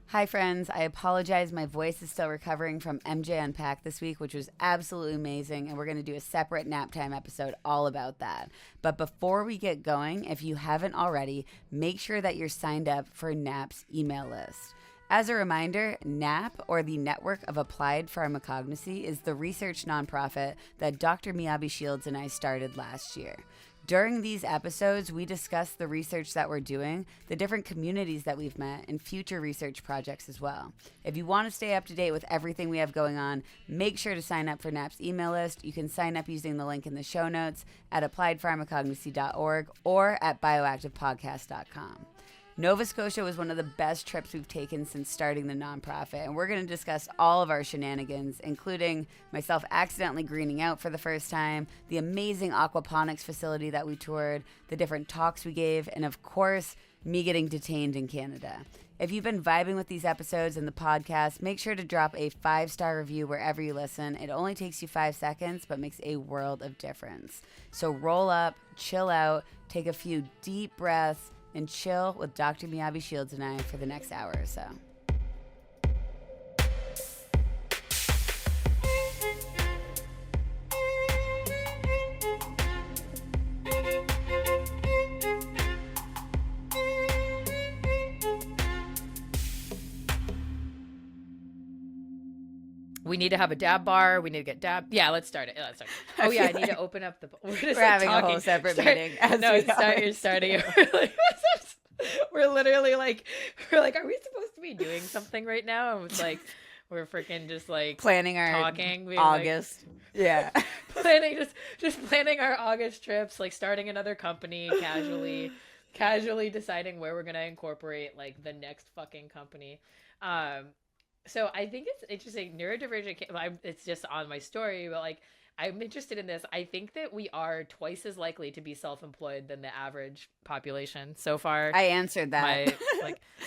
Hi, friends. I apologize. My voice is still recovering from MJ Unpack this week, which was absolutely amazing. And we're going to do a separate nap time episode all about that. But before we get going, if you haven't already, make sure that you're signed up for NAP's email list. As a reminder, NAP, or the Network of Applied Pharmacognosy, is the research nonprofit that Dr. Miyabe Shields and I started last year. During these episodes, we discuss the research that we're doing, the different communities that we've met, and future research projects as well. If you want to stay up to date with everything we have going on, make sure to sign up for NAP's email list. You can sign up using the link in the show notes at appliedpharmacognosy.org or at bioactivepodcast.com. Nova Scotia was one of the best trips we've taken since starting the nonprofit, and we're going to discuss all of our shenanigans, including myself accidentally greening out for the first time, the amazing aquaponics facility that we toured, the different talks we gave, and of course, me getting detained in Canada. If you've been vibing with these episodes and the podcast, make sure to drop a 5-star review wherever you listen. It only takes you 5 seconds, but makes a world of difference. So roll up, chill out, take a few deep breaths, and chill with Dr. Miyabe Shields and I for the next hour or so. We need to have a dab bar. We need to get dab. Yeah, let's start it. Oh yeah, I need to open up the. We're having a whole separate meeting. You're starting. We're literally like, are we supposed to be doing something right now? And it's like, we're freaking just like planning our talking. August. Yeah. just planning our August trips, like starting another company casually deciding where we're gonna incorporate like the next fucking company. So I think it's interesting. Neurodivergent, it's just on my story, but like, I'm interested in this. I think that we are twice as likely to be self-employed than the average population so far. I answered that.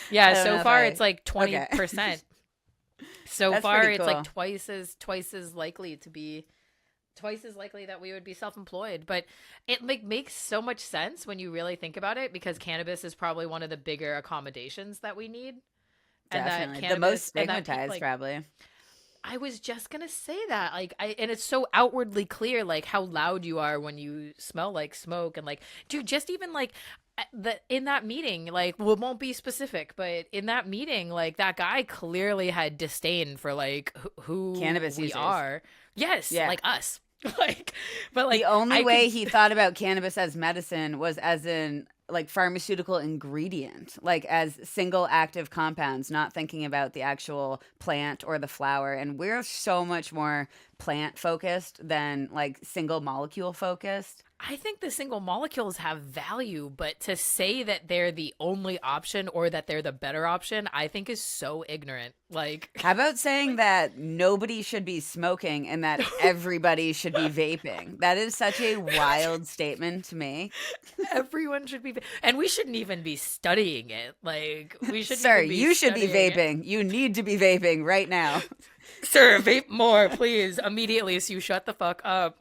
So far it's like 20%. Okay. So that's far it's like twice as likely to be, twice as likely that we would be self-employed. But it like makes so much sense when you really think about it, because cannabis is probably one of the bigger accommodations that we need. Definitely. And the most stigmatized, probably. I was just gonna say that, and it's so outwardly clear, like how loud you are when you smell like smoke, and like, dude, just even like in that meeting, like, we won't be specific, but in that meeting, like, that guy clearly had disdain for like who cannabis we users are. Yes, yeah. Like us. But the only way he thought about cannabis as medicine was as in like pharmaceutical ingredient, like as single active compounds, not thinking about the actual plant or the flower. And we're so much more plant focused than like single molecule focused. I think the single molecules have value, but to say that they're the only option or that they're the better option, I think is so ignorant. Like, how about saying that nobody should be smoking and that everybody should be vaping? That is such a wild statement to make. Everyone should be, and we shouldn't even be studying it. Like, we should. Sir, you should be vaping. You need to be vaping right now. Sir, vape more, please, immediately. So you shut the fuck up.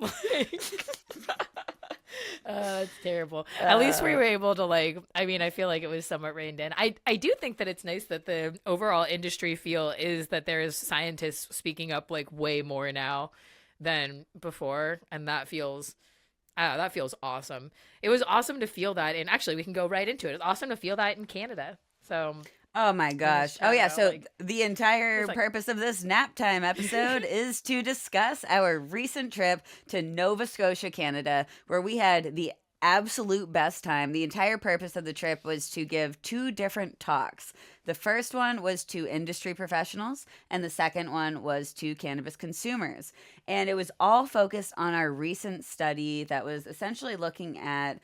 It's terrible. At least we were able to, like, I mean, I feel like it was somewhat reined in. I do think that it's nice that the overall industry feel is that there's scientists speaking up like way more now than before, and that feels awesome. It was awesome to feel that, and actually we can go right into it. It's awesome to feel that in Canada. So oh my gosh. Oh yeah, so the entire purpose of this nap time episode is to discuss our recent trip to Nova Scotia, Canada, where we had the absolute best time. The entire purpose of the trip was to give 2 different talks. The first one was to industry professionals, and the second one was to cannabis consumers. And it was all focused on our recent study that was essentially looking at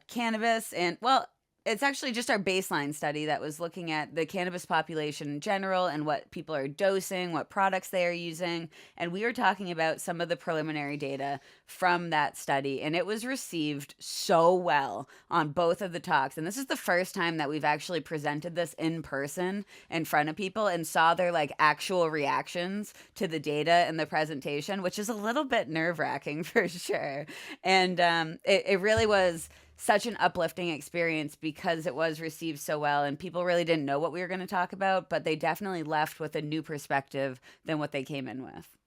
cannabis and, well, it's actually just our baseline study that was looking at the cannabis population in general and what people are dosing, what products they are using. And we were talking about some of the preliminary data from that study. And it was received so well on both of the talks. And this is the first time that we've actually presented this in person in front of people and saw their like actual reactions to the data and the presentation, which is a little bit nerve-wracking for sure. And it really was such an uplifting experience because it was received so well, and people really didn't know what we were going to talk about, but they definitely left with a new perspective than what they came in with.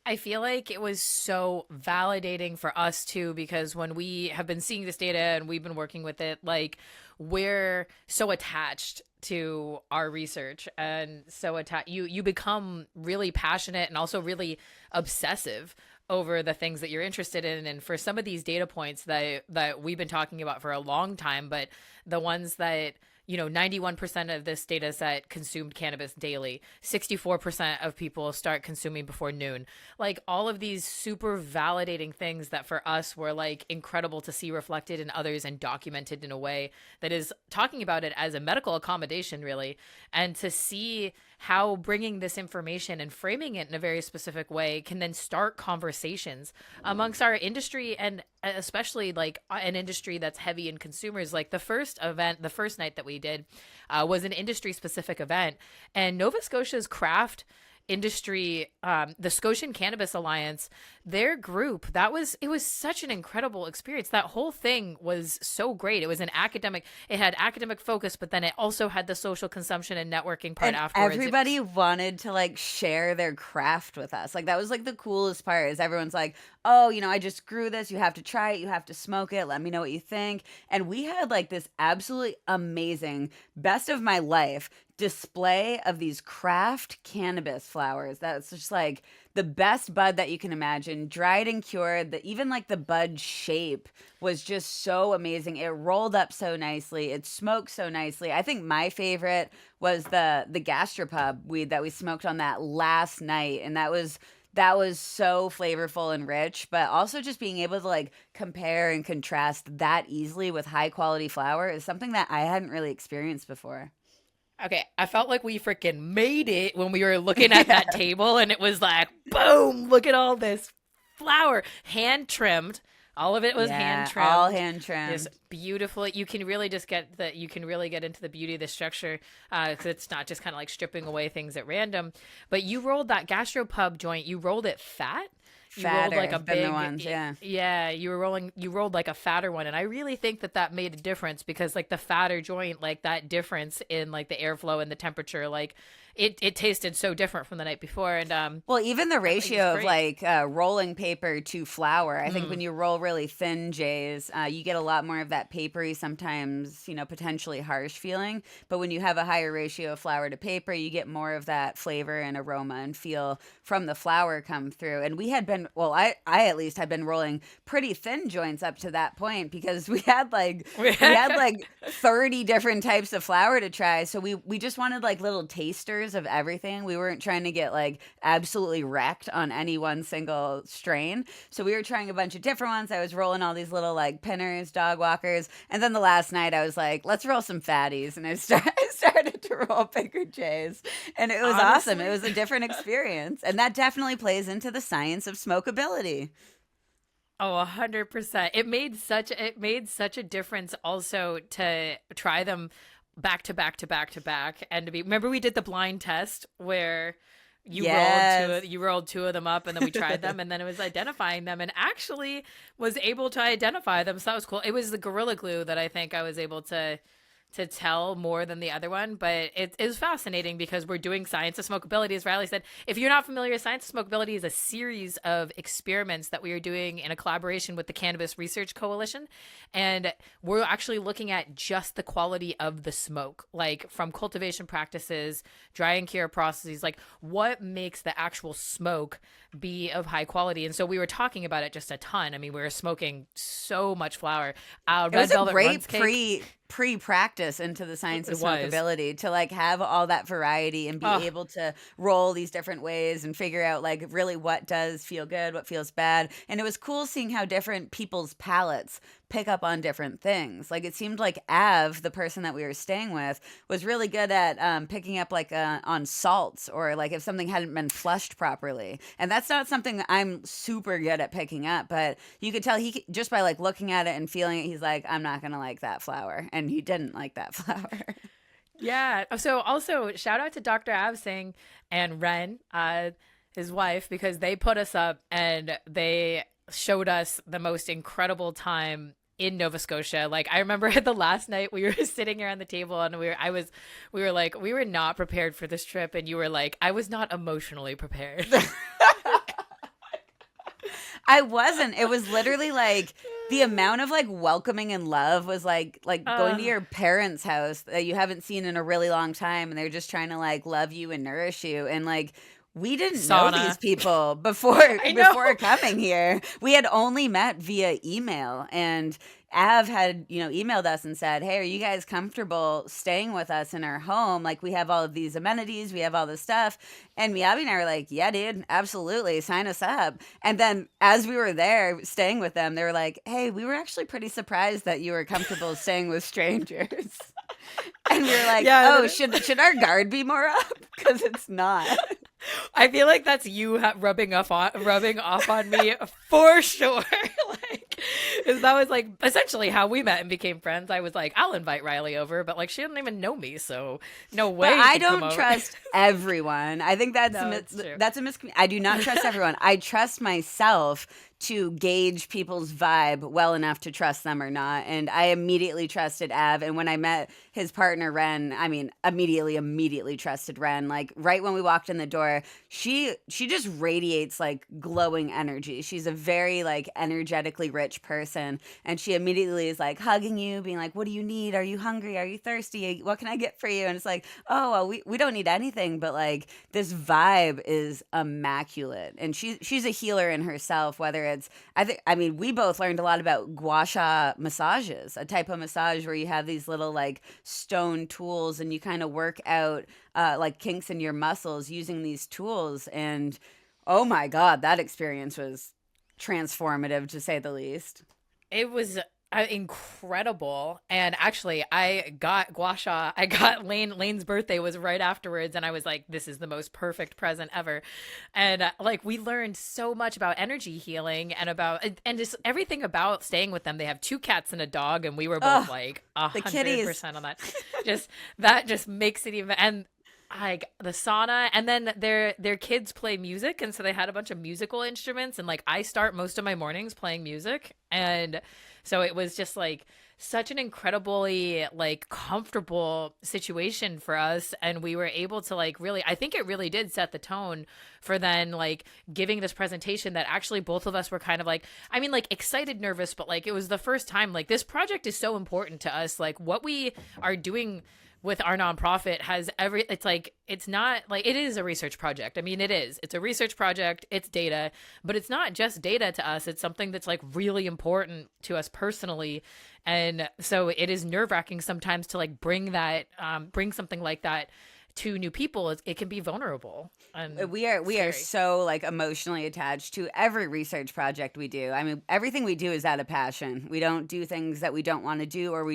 I feel like it was so validating for us too, because when we have been seeing this data and we've been working with it, like we're so attached to our research and so attached, you become really passionate and also really obsessive over the things that you're interested in. And for some of these data points that we've been talking about for a long time, but the ones that, 91% of this data set consumed cannabis daily. 64% of people start consuming before noon. Like all of these super validating things that for us were like incredible to see reflected in others and documented in a way that is talking about it as a medical accommodation, really. And to see how bringing this information and framing it in a very specific way can then start conversations amongst our industry, and especially like an industry that's heavy in consumers. Like the first night that we did was an industry specific event, and Nova Scotia's craft industry, the Scotian Cannabis Alliance, their group, it was such an incredible experience. That whole thing was so great. It was it had academic focus, but then it also had the social consumption and networking part and afterwards. Everybody wanted to like share their craft with us. Like that was like the coolest part, is everyone's like, oh, I just grew this. You have to try it. You have to smoke it. Let me know what you think. And we had like this absolutely amazing, best of my life display of these craft cannabis flowers. That's just like the best bud that you can imagine, dried and cured. Even like the bud shape was just so amazing. It rolled up so nicely. It smoked so nicely. I think my favorite was the gastropub weed that we smoked on that last night, and that was so flavorful and rich, but also just being able to like compare and contrast that easily with high quality flower is something that I hadn't really experienced before. Okay, I felt like we freaking made it when we were looking at that table, and it was like, boom, look at all this flower, hand trimmed. All of it was hand trimmed. All hand trimmed. It's beautiful. You can really just get into the beauty of the structure, because it's not just kind of like stripping away things at random. But you rolled that gastropub joint. You rolled it fat. You rolled like a big ones, yeah. You rolled like a fatter one, and I really think that made a difference, because like the fatter joint, like that difference in like the airflow and the temperature, like it tasted so different from the night before. And well, even the ratio of like rolling paper to flour, I think when you roll really thin J's, you get a lot more of that papery, sometimes potentially harsh feeling. But when you have a higher ratio of flour to paper, you get more of that flavor and aroma and feel from the flour come through. And we had been, well, I at least had been rolling pretty thin joints up to that point, because we had like 30 different types of flour to try. So we just wanted like little tasters of everything. We weren't trying to get like absolutely wrecked on any one single strain. So we were trying a bunch of different ones. I was rolling all these little like pinners, dog walkers. And then the last night I was like, let's roll some fatties. And I started to roll bigger J's. And it was awesome. It was a different experience. And that definitely plays into the science of smokability. Oh, 100%. It made such a difference also to try them back to back to back to back, and remember we did the blind test where you rolled two of them up, and then we tried them, and then it was identifying them, and actually was able to identify them. So that was cool. It was the Gorilla Glue that I think I was able to tell more than the other one, but it is fascinating because we're doing science of smokability. As Riley said, if you're not familiar, science of smokability is a series of experiments that we are doing in a collaboration with the Cannabis Research Coalition, and we're actually looking at just the quality of the smoke, like from cultivation practices, dry and cure processes, like what makes the actual smoke be of high quality. And so we were talking about it just a ton. I mean, we were smoking so much flower. It was a great pre-practice into the science of smokability to like have all that variety and be able to roll these different ways and figure out like really what does feel good, what feels bad. And it was cool seeing how different people's palates pick up on different things. Like it seemed like Av, the person that we were staying with, was really good at picking up like on salts, or like if something hadn't been flushed properly. And that's not something that I'm super good at picking up, but you could tell he just by like looking at it and feeling it, he's like, I'm not gonna like that flower, and he didn't like that flower. Yeah. So also shout out to Dr. Avsing and Ren, his wife, because they put us up and they showed us the most incredible time in Nova Scotia. Like I remember the last night we were sitting around the table and we were like, we were not prepared for this trip. And you were like, I was not emotionally prepared. I wasn't. It was literally like the amount of like welcoming and love was like going to your parents' house that you haven't seen in a really long time, and they're just trying to like love you and nourish you. And like we didn't know these people before coming here. We had only met via email, and Av had, emailed us and said, "Hey, are you guys comfortable staying with us in our home? Like, we have all of these amenities, we have all this stuff." And Miyabe and I were like, "Yeah, dude, absolutely, sign us up." And then as we were there staying with them, they were like, "Hey, we were actually pretty surprised that you were comfortable staying with strangers." And we were like, "Oh, should our guard be more up? Because it's not." I feel like that's you rubbing off on me for sure. Like, that was like essentially how we met and became friends. I was like, I'll invite Riley over, but like she doesn't even know me, so no way. But I don't trust everyone. I think that's a I do not trust everyone. I trust myself to gauge people's vibe well enough to trust them or not. And I immediately trusted Av. And when I met his partner, Ren, I mean, immediately trusted Ren. Like right when we walked in the door, she just radiates like glowing energy. She's a very like energetically rich person. And she immediately is like hugging you, being like, "What do you need? Are you hungry? Are you thirsty? What can I get for you?" And it's like, "Oh, well, we don't need anything." But like this vibe is immaculate. And she's a healer in herself, whether it's, we both learned a lot about gua sha massages, a type of massage where you have these little like stone tools and you kind of work out like kinks in your muscles using these tools. And oh my God, that experience was transformative to say the least. It was incredible. And actually I got gua sha. I got Lane's birthday was right afterwards, and I was like, this is the most perfect present ever. And like we learned so much about energy healing and just everything about staying with them. They have 2 cats and a dog, and we were both like 100% on that. That just makes it even. And like the sauna, and then their kids play music, and so they had a bunch of musical instruments, and like I start most of my mornings playing music. And so it was just like such an incredibly like comfortable situation for us, and we were able to like really, I think it really did set the tone for then like giving this presentation that actually both of us were kind of like, I mean, like excited, nervous, but like it was the first time, like this project is so important to us. Like what we are doing with our nonprofit it's not like, it is a research project. I mean, it's a research project, it's data, but it's not just data to us. It's something that's like really important to us personally. And so it is nerve-wracking sometimes to like bring something like that to new people. It can be vulnerable. And we are so like emotionally attached to every research project we do. I mean, everything we do is out of passion. We don't do things that we don't want to do, or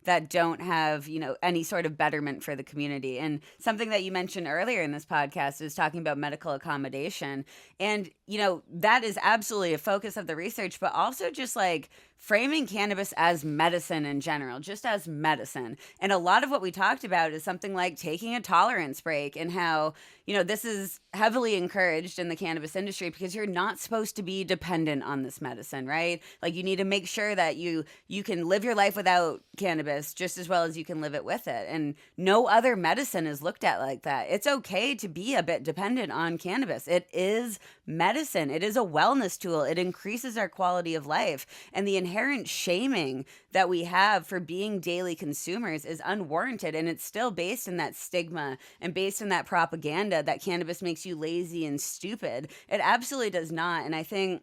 that don't have, any sort of betterment for the community. And something that you mentioned earlier in this podcast is talking about medical accommodation. And, that is absolutely a focus of the research, but also just like framing cannabis as medicine in general, just as medicine. And a lot of what we talked about is something like taking a tolerance break, and how, this is heavily encouraged in the cannabis industry because you're not supposed to be dependent on this medicine, right? Like you need to make sure that you can live your life without cannabis just as well as you can live it with it. And no other medicine is looked at like that. It's okay to be a bit dependent on cannabis. It is medicine. It is a wellness tool. It increases our quality of life. And the inherent shaming that we have for being daily consumers is unwarranted. And it's still based in that stigma and based in that propaganda that cannabis makes you lazy and stupid. It absolutely does not. And I think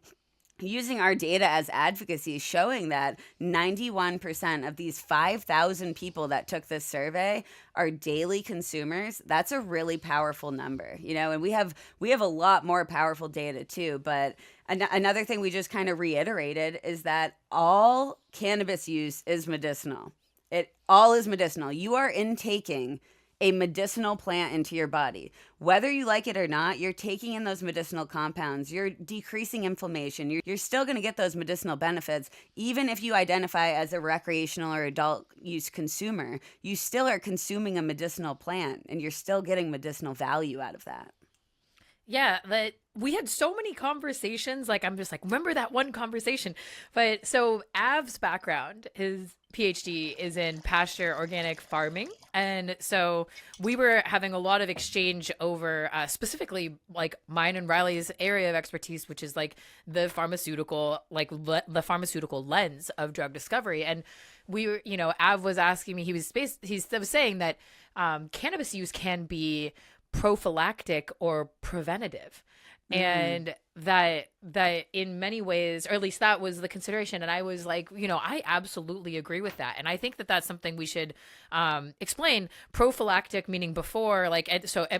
using our data as advocacy, showing that 91% of these 5,000 people that took this survey are daily consumers, that's a really powerful number, and we have a lot more powerful data too. But another thing we just kind of reiterated is that all cannabis use is medicinal. It all is medicinal. You are intaking a medicinal plant into your body. Whether you like it or not, you're taking in those medicinal compounds. You're decreasing inflammation. You're still going to get those medicinal benefits. Even if you identify as a recreational or adult use consumer, you still are consuming a medicinal plant, and you're still getting medicinal value out of that. Yeah, that we had so many conversations. Like, I'm just like, remember that one conversation. But so Av's background, his PhD is in pasture organic farming. And so we were having a lot of exchange over specifically like mine and Riley's area of expertise, which is like the pharmaceutical, the pharmaceutical lens of drug discovery. And we were, Av was asking me, he was saying that cannabis use can be prophylactic or preventative, and that in many ways, or at least that was the consideration. And I was like, I absolutely agree with that, and I think that that's something we should explain. Prophylactic meaning before,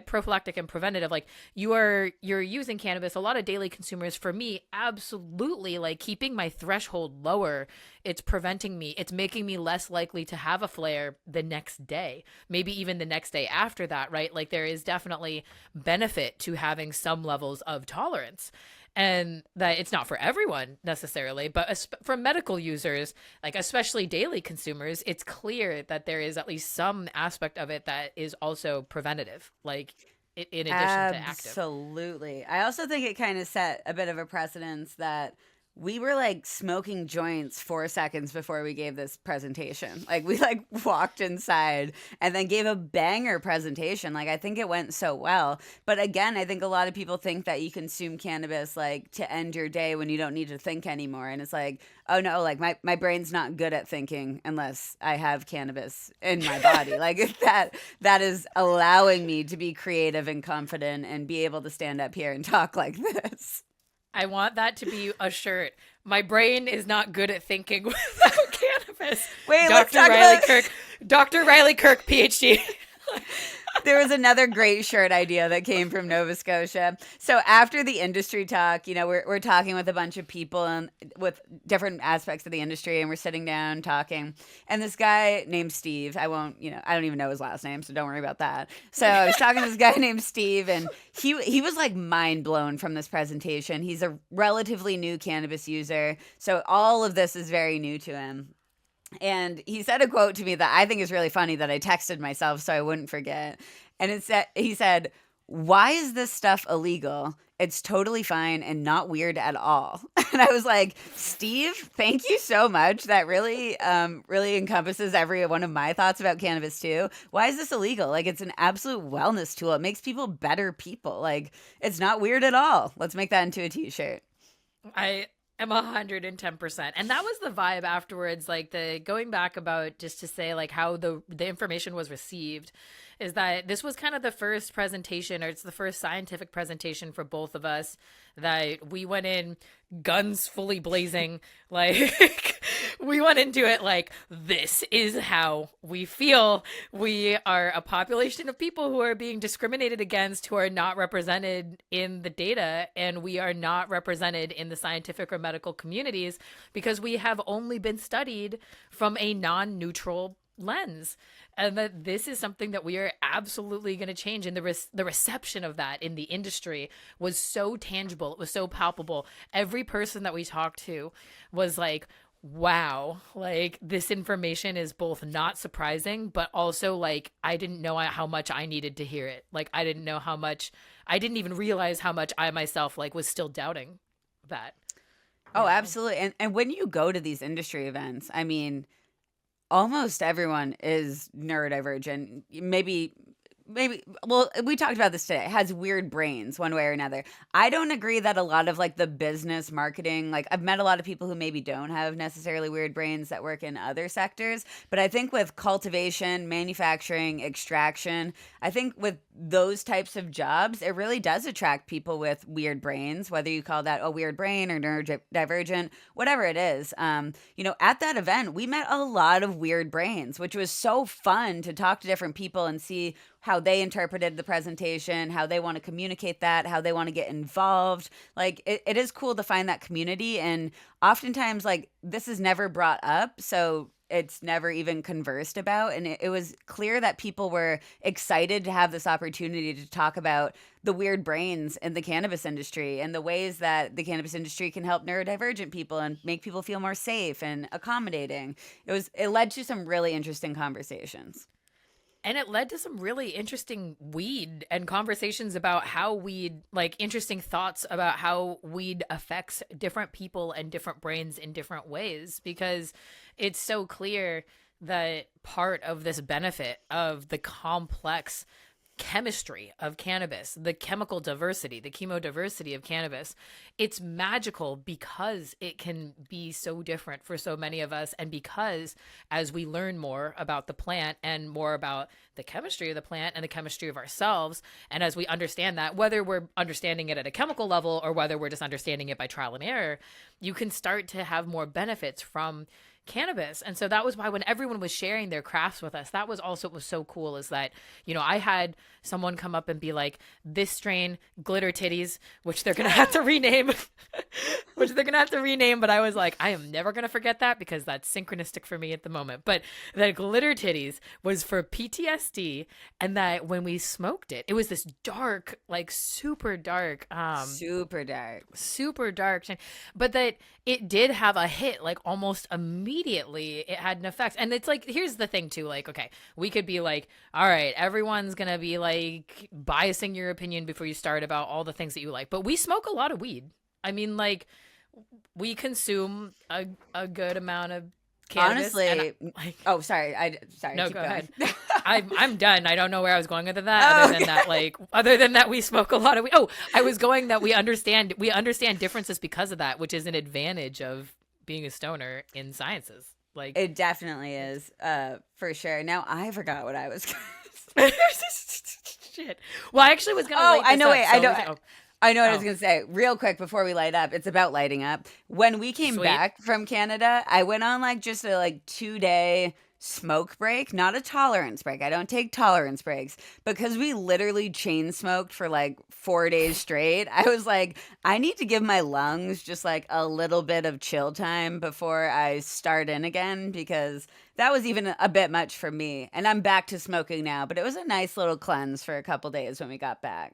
prophylactic and preventative, like you're using cannabis. A lot of daily consumers, for me, absolutely, like keeping my threshold lower. It's preventing me, it's making me less likely to have a flare the next day, maybe even the next day after that, right? Like there is definitely benefit to having some levels of tolerance, and that it's not for everyone necessarily, but for medical users, like especially daily consumers, it's clear that there is at least some aspect of it that is also preventative, like in addition to active. Absolutely. I also think it kind of set a bit of a precedence that we were like smoking joints 4 seconds before we gave this presentation. Like we like walked inside and then gave a banger presentation. Like I think it went so well. But again, I think a lot of people think that you consume cannabis like to end your day when you don't need to think anymore. And it's like, oh no, like my brain's not good at thinking unless I have cannabis in my body. Like that is allowing me to be creative and confident and be able to stand up here and talk like this. I want that to be a shirt. My brain is not good at thinking without cannabis. Wait, let's talk about Kirk. Dr. Riley Kirk, PhD. There was another great shirt idea that came from Nova Scotia. So after the industry talk, we're talking with a bunch of people and with different aspects of the industry, and we're sitting down talking. And this guy named Steve, I don't even know his last name, so don't worry about that. So I was talking to this guy named Steve, and he was like mind blown from this presentation. He's a relatively new cannabis user, so all of this is very new to him. And he said a quote to me that I think is really funny that I texted myself so I wouldn't forget. And he said, "Why is this stuff illegal? It's totally fine and not weird at all." And I was like, Steve, thank you so much. That really, really encompasses every one of my thoughts about cannabis too. Why is this illegal? Like, it's an absolute wellness tool. It makes people better people. Like, it's not weird at all. Let's make that into a t-shirt. I'm 110%. And that was the vibe afterwards, like the going back about just to say like how the information was received, is that this was kind of the first presentation, or it's the first scientific presentation for both of us that we went in guns fully blazing. Like we went into it like, this is how we feel. We are a population of people who are being discriminated against, who are not represented in the data, and we are not represented in the scientific or medical communities because we have only been studied from a non-neutral lens. And that this is something that we are absolutely going to change. And the reception of that in the industry was so tangible. It was so palpable. Every person that we talked to was like, wow, like this information is both not surprising, but also like, I didn't know how much I needed to hear it. Like, I didn't even realize how much I myself like was still doubting that. Oh, absolutely. And when you go to these industry events, I mean, almost everyone is neurodivergent. Maybe, well, we talked about this today, has weird brains one way or another. I don't agree that a lot of like the business marketing, like I've met a lot of people who maybe don't have necessarily weird brains that work in other sectors. But I think with cultivation, manufacturing, extraction, I think with those types of jobs, it really does attract people with weird brains, whether you call that a weird brain or neurodivergent, whatever it is. At that event, we met a lot of weird brains, which was so fun to talk to different people and see how they interpreted the presentation, how they want to communicate that, how they want to get involved. Like, it is cool to find that community. And oftentimes, like, this is never brought up. So it's never even conversed about. And it was clear that people were excited to have this opportunity to talk about the weird brains in the cannabis industry and the ways that the cannabis industry can help neurodivergent people and make people feel more safe and accommodating. It led to some really interesting conversations. And it led to some really interesting weed and conversations about how weed, like interesting thoughts about how weed affects different people and different brains in different ways, because it's so clear that part of this benefit of the complex chemistry of cannabis, the chemical diversity, the chemodiversity of cannabis, it's magical because it can be so different for so many of us. And because as we learn more about the plant and more about the chemistry of the plant and the chemistry of ourselves, and as we understand that, whether we're understanding it at a chemical level or whether we're just understanding it by trial and error, you can start to have more benefits from cannabis. And so that was why when everyone was sharing their crafts with us, that was also what was so cool, is that, you know, I had someone come up and be like, this strain, glitter titties, which they're gonna have to rename but I was like, I am never gonna forget that because that's synchronistic for me at the moment. But that glitter titties was for PTSD, and that when we smoked it, it was this dark, like super dark but that it did have a hit, like almost immediately it had an effect. And it's like, here's the thing too, like, okay, we could be like, all right, everyone's gonna be like biasing your opinion before you start about all the things that you like, but we smoke a lot of weed. I mean, like, we consume a good amount of cannabis. Honestly, sorry. No, go ahead. I'm done. I don't know where I was going with that. Other than that, we smoke a lot of weed. Oh, I was going that we understand differences because of that, which is an advantage of being a stoner in sciences. Like, it definitely is, for sure. Now I forgot what I was Shit. Well, I actually was gonna. I know what I was going to say. Real quick before we light up, it's about lighting up. When we came back from Canada, I went on like just a 2-day smoke break, not a tolerance break. I don't take tolerance breaks, because we literally chain smoked for like 4 days straight. I was like, I need to give my lungs just like a little bit of chill time before I start in again, because that was even a bit much for me. And I'm back to smoking now, but it was a nice little cleanse for a couple days when we got back.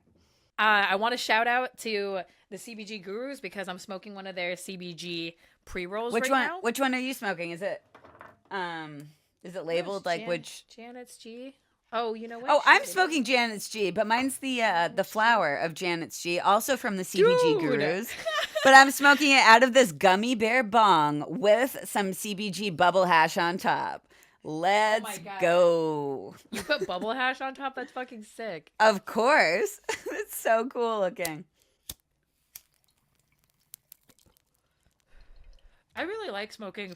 I want to shout out to the CBG Gurus because I'm smoking one of their CBG pre-rolls now. Which one are you smoking? Is it labeled which? Janet's G. Oh, you know what? Oh, I'm smoking Janet's G, but mine's the flower of Janet's G, also from the CBG Gurus. But I'm smoking it out of this gummy bear bong with some CBG bubble hash on top. Let's go. You put bubble hash on top? That's fucking sick. Of course. It's so cool looking. I really like smoking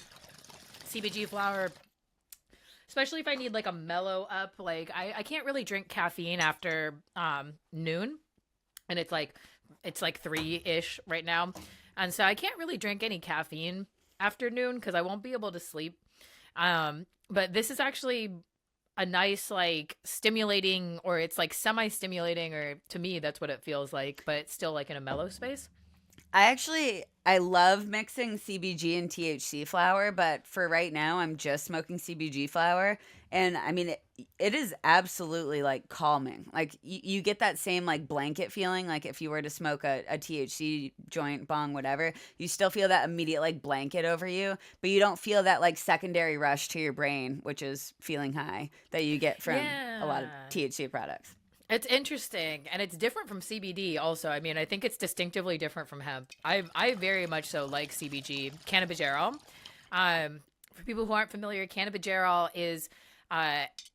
CBG flower, especially if I need like a mellow up. Like I can't really drink caffeine after noon, and it's like 3-ish right now. And so I can't really drink any caffeine after noon because I won't be able to sleep. But this is actually a nice, like, stimulating, or it's like semi-stimulating, or to me, that's what it feels like, but it's still like in a mellow space. I love mixing CBG and THC flower, but for right now, I'm just smoking CBG flower. And I mean, it is absolutely like calming. Like you get that same like blanket feeling. Like if you were to smoke a THC joint, bong, whatever, you still feel that immediate like blanket over you, but you don't feel that like secondary rush to your brain, which is feeling high, that you get from a lot of THC products. It's interesting, and it's different from CBD also. I mean, I think it's distinctively different from hemp. I very much so like CBG. Cannabigerol. For people who aren't familiar, cannabigerol is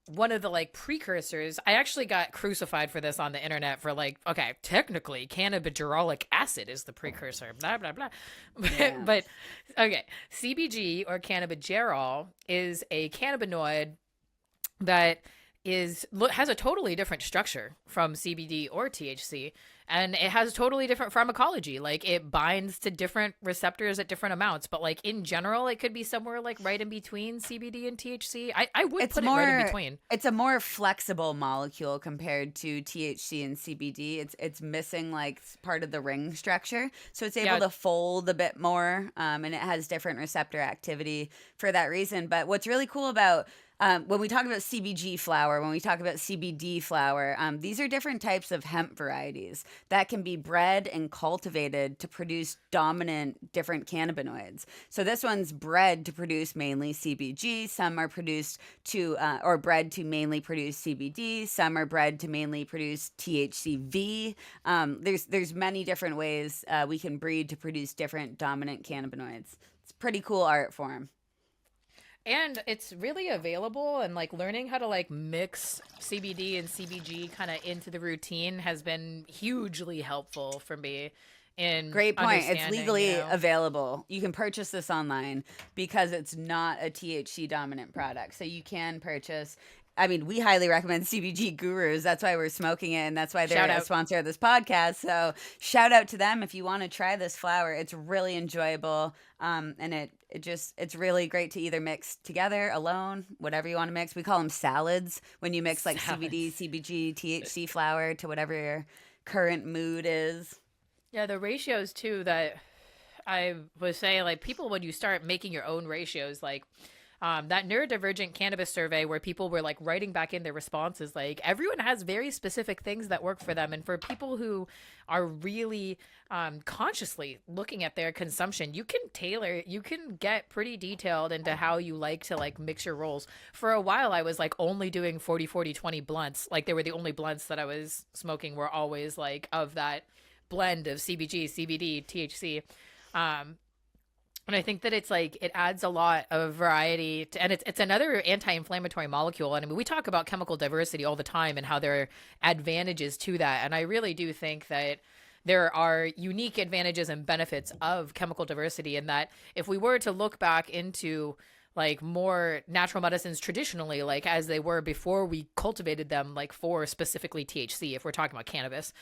one of the like precursors. I actually got crucified for this on the internet for like, okay, technically cannabigerolic acid is the precursor, blah, blah, blah. Yeah. But okay, CBG or cannabigerol is a cannabinoid that has a totally different structure from CBD or THC, and it has totally different pharmacology. Like it binds to different receptors at different amounts, but like in general, it could be somewhere like right in between CBD and THC. I would put it right in between. It's a more flexible molecule compared to THC and CBD. It's missing like part of the ring structure, so it's able to fold a bit more, and it has different receptor activity for that reason. But what's really cool about when we talk about CBG flower, when we talk about CBD flower, these are different types of hemp varieties that can be bred and cultivated to produce dominant different cannabinoids. So this one's bred to produce mainly CBG. Some are produced to, or bred to mainly produce CBD. Some are bred to mainly produce THCV. There's many different ways we can breed to produce different dominant cannabinoids. It's a pretty cool art form. And it's really available, and like learning how to like mix CBD and CBG kind of into the routine has been hugely helpful for me. In Great point. It's understanding, legally you know? available. You can purchase this online because it's not a THC dominant product. So you can purchase. I mean, we highly recommend CBG Gurus. That's why we're smoking it, and that's why they're a sponsor of this podcast. So shout out to them if you want to try this flower. It's really enjoyable, and it's really great to either mix together, alone, whatever you want to mix. We call them salads when you mix like CBD, CBG, THC flower to whatever your current mood is. Yeah, the ratios too that I was saying, like people, when you start making your own ratios, like that neurodivergent cannabis survey where people were like writing back in their responses, like everyone has very specific things that work for them. And for people who are really consciously looking at their consumption, you can get pretty detailed into how you like to like mix your rolls. For a while, I was like only doing 40-40-20 blunts. Like they were the only blunts that I was smoking were always like of that blend of CBG, CBD, THC. And I think that it's like it adds a lot of variety to, and it's another anti-inflammatory molecule. And I mean, we talk about chemical diversity all the time and how there are advantages to that. And I really do think that there are unique advantages and benefits of chemical diversity, and that if we were to look back into like more natural medicines traditionally, like as they were before we cultivated them, like for specifically THC, if we're talking about cannabis,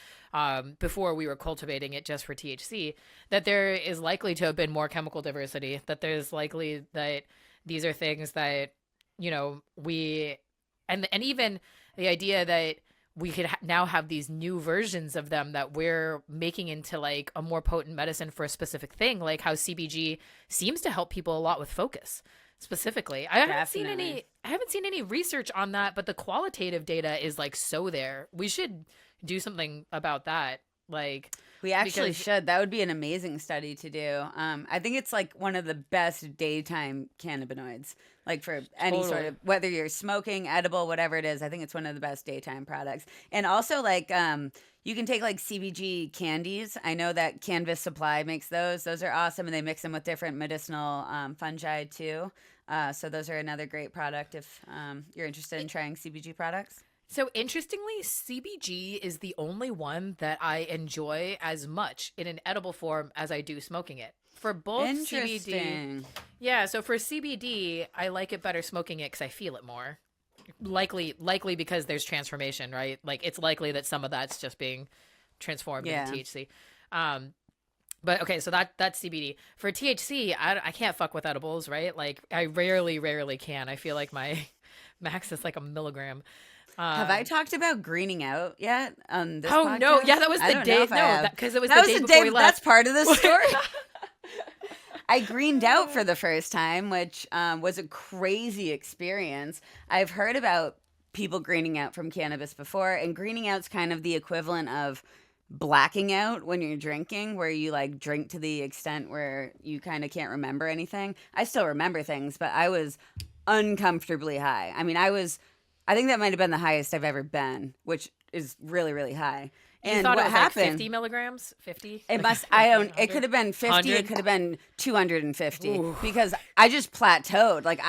before we were cultivating it just for THC, that there is likely to have been more chemical diversity, that there's likely that these are things that, you know, and even the idea that we could now have these new versions of them that we're making into like a more potent medicine for a specific thing, like how CBG seems to help people a lot with focus. Specifically, I haven't seen any research on that, but the qualitative data is like so there. We should do something about that. Like we actually should. That would be an amazing study to do. I think it's like one of the best daytime cannabinoids, like for any sort of, whether you're smoking, edible, whatever it is. I think it's one of the best daytime products. And also like you can take like CBG candies. I know that Canvas Supply makes those. Those are awesome, and they mix them with different medicinal fungi too. So those are another great product if you're interested in trying CBG products. So interestingly, CBG is the only one that I enjoy as much in an edible form as I do smoking it. For both CBD, yeah. So for CBD, I like it better smoking it because I feel it more. Likely because there's transformation, right? Like it's likely that some of that's just being transformed into THC. But okay, so that's CBD. For THC, I can't fuck with edibles, right? Like I rarely can. I feel like my max is like a milligram. Have I talked about greening out yet on this podcast? No, yeah, that was the day. No, because it was the day before we left. That's part of the story. I greened out for the first time, which was a crazy experience. I've heard about people greening out from cannabis before, and greening out's kind of the equivalent of blacking out when you're drinking, where you like drink to the extent where you kind of can't remember anything. I still remember things, but I was uncomfortably high. I mean, I think that might have been the highest I've ever been, which is really, really high. And you thought what it was happened, like 50 milligrams? 50? It must, I don't, it could have been 50, 100? It could have been 250. Ooh. Because I just plateaued. Like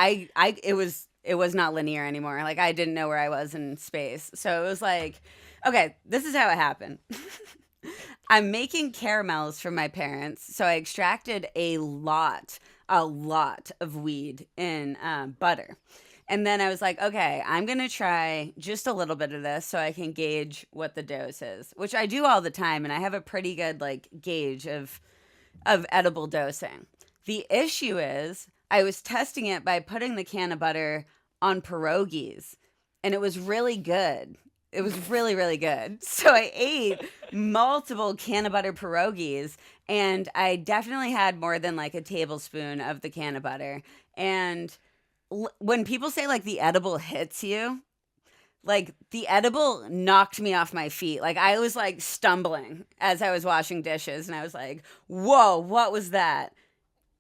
it was not linear anymore. Like I didn't know where I was in space. So it was like, okay, this is how it happened. I'm making caramels for my parents. So I extracted a lot of weed in butter. And then I was like, okay, I'm going to try just a little bit of this so I can gauge what the dose is, which I do all the time. And I have a pretty good like gauge of edible dosing. The issue is I was testing it by putting the canna-butter on pierogies, and it was really good. It was really, really good. So I ate multiple canna-butter pierogies, and I definitely had more than like a tablespoon of the canna-butter. And when people say like the edible hits you, like the edible knocked me off my feet. Like I was like stumbling as I was washing dishes, and I was like, whoa, what was that?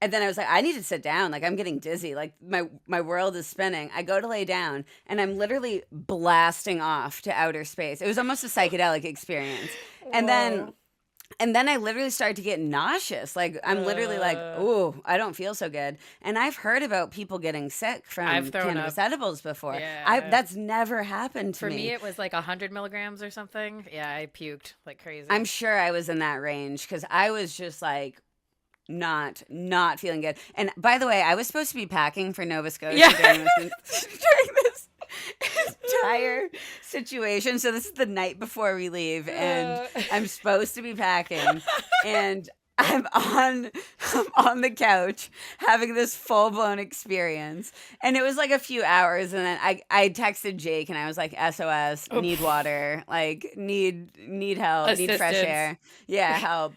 And then I was like, I need to sit down. Like I'm getting dizzy. Like my world is spinning. I go to lay down, and I'm literally blasting off to outer space. It was almost a psychedelic experience. And then I literally started to get nauseous. Like I'm literally like, ooh, I don't feel so good. And I've heard about people getting sick from cannabis edibles before. Yeah. That's never happened to me. For me. me, it was like 100 milligrams or something. Yeah, I puked like crazy. I'm sure I was in that range because I was just like not feeling good. And by the way, I was supposed to be packing for Nova Scotia during this entire situation. So this is the night before we leave, and I'm supposed to be packing, and I'm on the couch having this full blown experience, and it was like a few hours, and then I texted Jake, and I was like, SOS, need water, like need help, assistance. Need fresh air, help.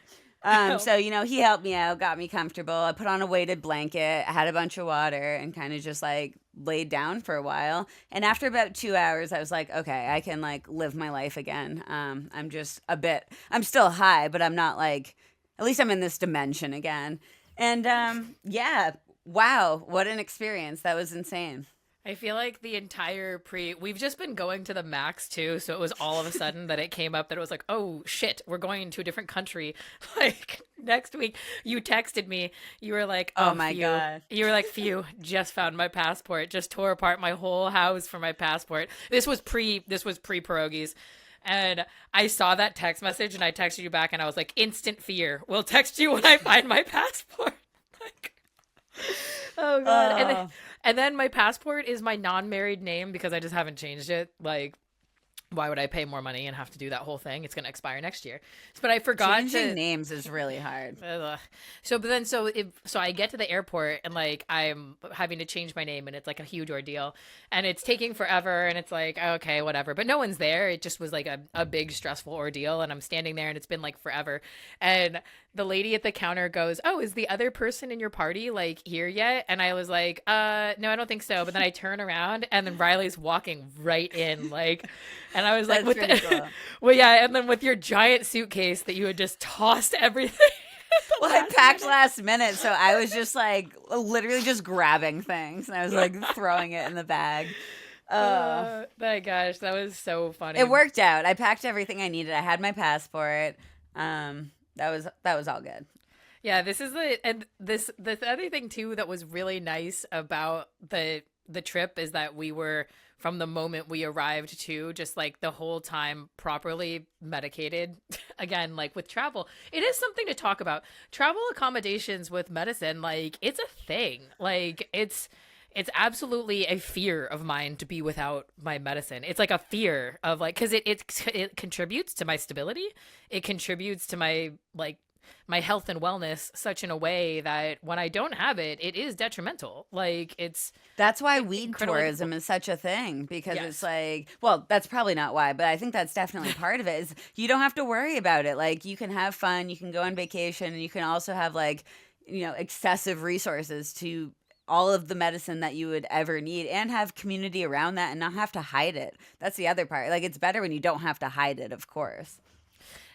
So, he helped me out, got me comfortable. I put on a weighted blanket, I had a bunch of water, and kind of just like laid down for a while. And after about 2 hours, I was like, okay, I can like live my life again. I'm still high, but I'm not like, at least I'm in this dimension again. And wow, what an experience. That was insane. I feel like the entire we've just been going to the max too, so it was all of a sudden that it came up that it was like, oh shit, we're going to a different country like next week. You texted me, you were like, oh my god, you were like, phew, just found my passport, just tore apart my whole house for my passport. This was pre pierogies. And I saw that text message and I texted you back and I was like, instant fear, we'll text you when I find my passport. Like, oh god. And then my passport is my non-married name because I just haven't changed it. Like, why would I pay more money and have to do that whole thing? It's going to expire next year. But I forgot changing names is really hard. So I get to the airport and like I'm having to change my name and it's like a huge ordeal and it's taking forever and it's like, okay, whatever. But no one's there. It just was like a big stressful ordeal and I'm standing there and it's been like forever. And the lady at the counter goes, oh, is the other person in your party like here yet? And I was like, no, I don't think so. But then I turn around and then Riley's walking right in like, and I was like, cool. well, yeah. And then with your giant suitcase that you had just tossed everything. Well, I packed last minute. So I was just like literally just grabbing things and I was like throwing it in the bag. My gosh, that was so funny. It worked out. I packed everything I needed. I had my passport. That was all good. Yeah, this is the other thing too that was really nice about the trip is that we were from the moment we arrived to just like the whole time properly medicated. Again, like with travel, it is something to talk about. Travel accommodations with medicine, like it's a thing. Like it's absolutely a fear of mine to be without my medicine. It's like a fear of like, cause it contributes to my stability. It contributes to my health and wellness such in a way that when I don't have it, it is detrimental. Like that's why weed tourism is such a thing because It's like, well, that's probably not why, but I think that's definitely part of it is you don't have to worry about it. Like you can have fun, you can go on vacation and you can also have like, excessive resources to all of the medicine that you would ever need and have community around that and not have to hide it. That's the other part. Like it's better when you don't have to hide it, of course.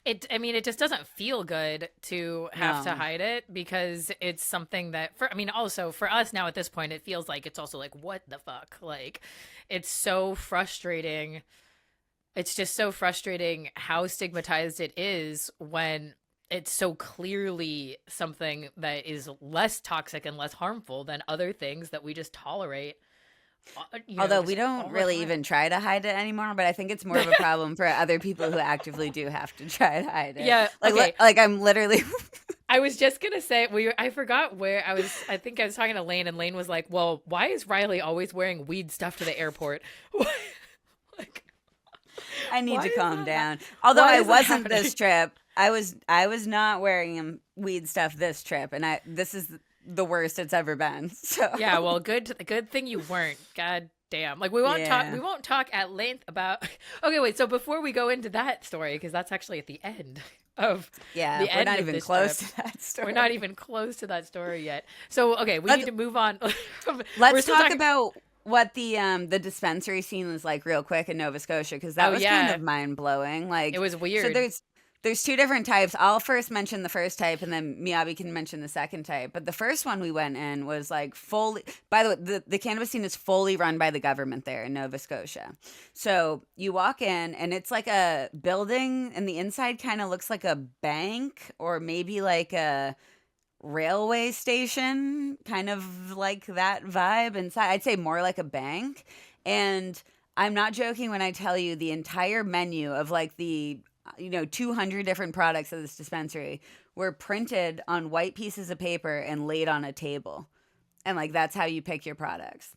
It just doesn't feel good to have to hide it because it's something that also for us now at this point, it feels like it's also like, what the fuck? Like it's so frustrating. It's just so frustrating how stigmatized it is when it's so clearly something that is less toxic and less harmful than other things that we just tolerate. Although we don't really even try to hide it anymore, but I think it's more of a problem for other people who actively do have to try to hide it. Yeah, like I'm literally. I was just gonna say I forgot where I was. I think I was talking to Lane, and Lane was like, "Well, why is Riley always wearing weed stuff to the airport?" Like, I need to calm down. Although I wasn't this trip. I was not wearing weed stuff this trip, and this is the worst it's ever been. So yeah, well, good thing you weren't. God damn. Like we won't talk at length about. Okay, wait. So before we go into that story, because that's actually at the end of we're not even close to that story. We're not even close to that story yet. So okay, we need to move on. Let's talk about what the dispensary scene was like real quick in Nova Scotia? Because that was kind of mind blowing. Like it was weird. So there's two different types. I'll first mention the first type, and then Miyabe can mention the second type. But the first one we went in was like fully. By the way, the cannabis scene is fully run by the government there in Nova Scotia. So you walk in, and it's like a building, and the inside kind of looks like a bank, or maybe like a railway station, kind of like that vibe inside. I'd say more like a bank. And I'm not joking when I tell you the entire menu of like the 200 different products of this dispensary were printed on white pieces of paper and laid on a table. And like that's how you pick your products.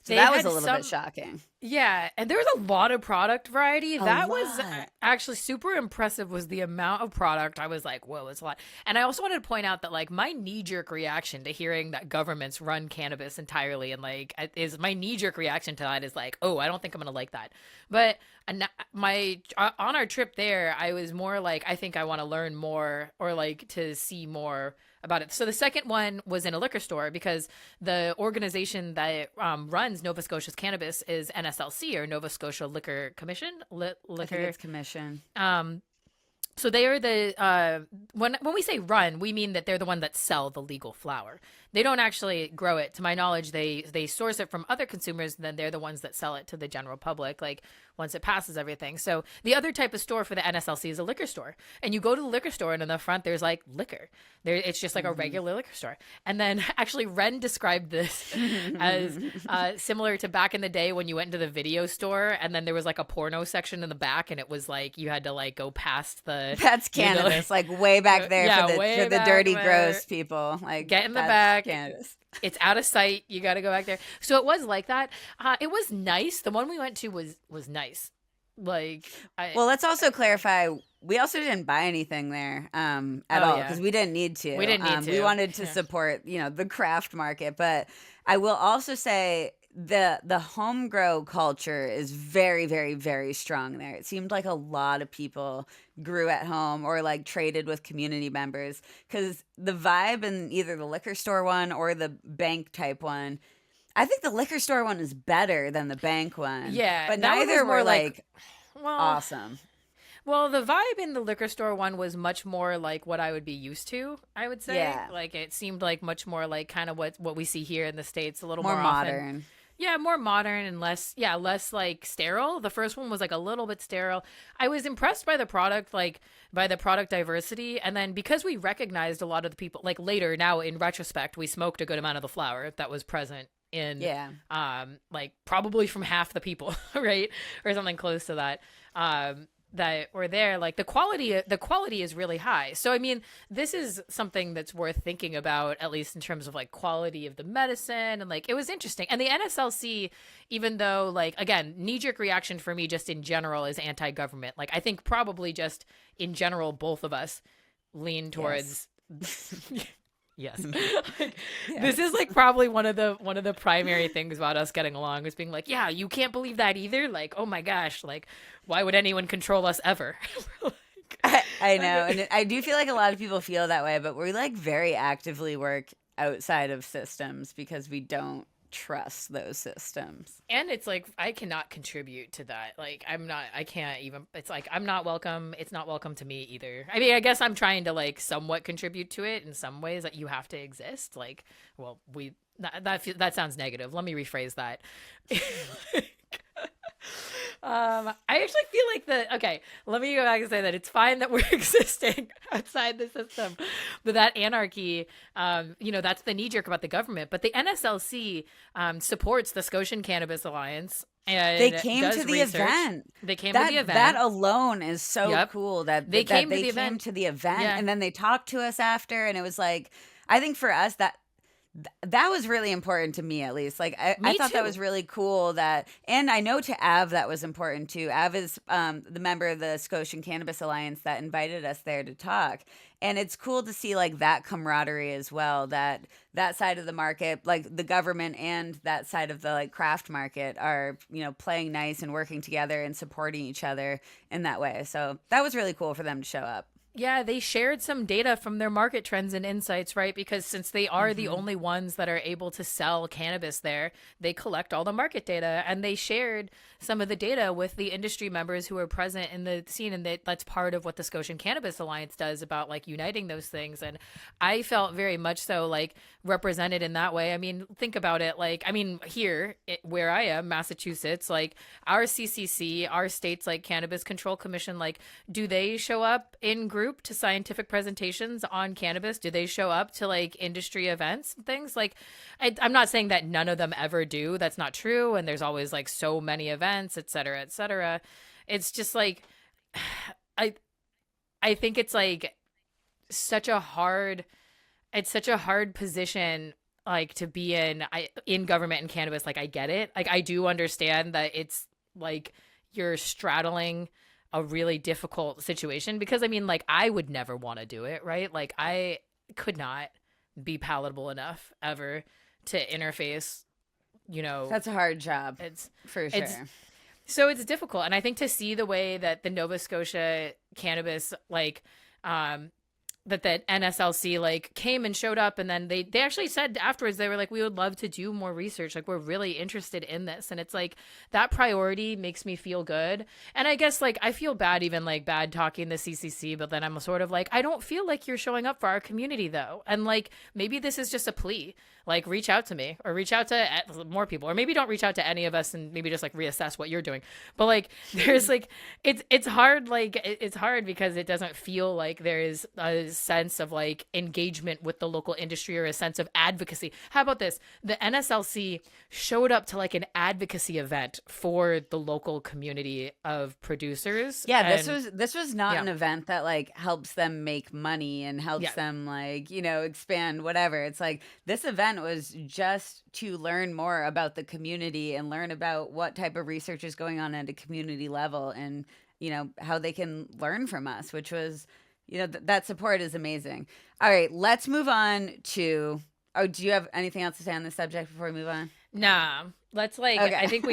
So that was a little bit shocking. Yeah, and there was a lot of product variety. That was actually super impressive, was the amount of product. I was like, whoa, it's a lot. And I also wanted to point out that like my knee-jerk reaction to hearing that governments run cannabis entirely, and like is my knee-jerk reaction to that is like, oh, I don't think I'm going to like that. But on our trip there, I was more like, I think I want to learn more, or like to see more about it. So the second one was in a liquor store, because the organization that runs Nova Scotia's cannabis is NSLC, or Nova Scotia Liquor Commission. I think it's commission. So they are the when we say run, we mean that they're the one that sell the legal flower. They don't actually grow it. To my knowledge, they source it from other consumers, and then they're the ones that sell it to the general public, like once it passes everything. So the other type of store for the NSLC is a liquor store. And you go to the liquor store, and in the front there's like liquor. It's just like a regular liquor store. And then actually Ren described this as similar to back in the day when you went into the video store, and then there was like a porno section in the back, and it was like you had to like go past the That's cannabis, like way back there for the dirty, gross people. Like get in the back. Cannabis. It's out of sight. You got to go back there. So it was like that. It was nice. The one we went to was nice. Well, let's also clarify. We also didn't buy anything there at all, because we didn't need to. We didn't need to. We wanted to support, the craft market. But I will also say the home grow culture is very, very, very strong there. It seemed like a lot of people grew at home or like traded with community members, because the vibe in either the liquor store one or the bank type one, I think the liquor store one is better than the bank one. Yeah, but neither were like awesome. Well, the vibe in the liquor store one was much more like what I would be used to, I would say. Yeah. Like it seemed like much more like kind of what we see here in the States, a little more modern. Often. Yeah, more modern and less like sterile. The first one was like a little bit sterile. I was impressed by the product, like by the product diversity. And then because we recognized a lot of the people, like later now in retrospect, we smoked a good amount of the flower that was present in, like probably from half the people, right? Or something close to that. That were there, like the quality is really high. So I mean, this is something that's worth thinking about, at least in terms of like quality of the medicine, and like it was interesting. And the NSLC, even though like again, knee-jerk reaction for me just in general is anti-government. Like I think probably just in general both of us lean towards Yes. This is like probably one of the primary things about us getting along, is being like, yeah, you can't believe that either. Like, oh my gosh, like why would anyone control us ever? I know. And I do feel like a lot of people feel that way, but we like very actively work outside of systems because we don't trust those systems. And it's like I cannot contribute to that. Like I can't even, it's like I'm not welcome. It's not welcome to me either. I mean, I guess I'm trying to like somewhat contribute to it in some ways, that you have to exist. Like, well, that sounds negative. Let me rephrase that. I actually feel like let me go back and say that it's fine that we're existing outside the system, but that anarchy, that's the knee jerk about the government. But the NSLC supports the Scotian Cannabis Alliance. And they came to the event. They came to the event. That alone is so cool that they came to the event, yeah. And then they talked to us after, and it was like, I think for us that was really important to me, at least. Like I thought that was really cool, and I know to Av that was important too. Av is the member of the Scotian Cannabis Alliance that invited us there to talk. And it's cool to see like that camaraderie as well, that side of the market, like the government and that side of the like craft market are, playing nice and working together and supporting each other in that way. So that was really cool for them to show up. Yeah, they shared some data from their market trends and insights, right? Because since they are the only ones that are able to sell cannabis there, they collect all the market data, and they shared some of the data with the industry members who are present in the scene. And that's part of what the Scotian Cannabis Alliance does about like uniting those things. And I felt very much so like represented in that way. I mean, think about it. Like, I mean, where I am, Massachusetts, like our CCC, our state's like Cannabis Control Commission, like, do they show up in group to scientific presentations on cannabis? Do they show up to like industry events and things? Like, I'm not saying that none of them ever do. That's not true. And there's always like so many events, et cetera, et cetera. It's just like, I think it's like such a hard position like to be in government and cannabis. Like, I get it. Like, I do understand that it's like you're straddling a really difficult situation, because I mean, like, I would never want to do it, right? Like, I could not be palatable enough ever to interface, you know. That's a hard job. It's for sure. So it's difficult. And I think to see the way that the Nova Scotia cannabis, like, that the NSLC like came and showed up, and then they actually said afterwards, they were like, we would love to do more research, like we're really interested in this. And it's like that priority makes me feel good. And I guess like I feel bad, even like bad talking the CCC, but then I'm sort of like, I don't feel like you're showing up for our community though. And like maybe this is just a plea, like reach out to me or reach out to more people, or maybe don't reach out to any of us and maybe just like reassess what you're doing. But like there's like it's hard, like it's hard because it doesn't feel like there is a sense of like engagement with the local industry or a sense of advocacy. How about this? The NSLC showed up to like an advocacy event for the local community of producers. Yeah, this was not an event that like helps them make money and helps them like, you know, expand whatever. It's like this event was just to learn more about the community and learn about what type of research is going on at a community level, and you know how they can learn from us, which was, you know, that support is amazing. All right, let's move on to. Oh, do you have anything else to say on this subject before we move on? Nah, let's like. Okay. I think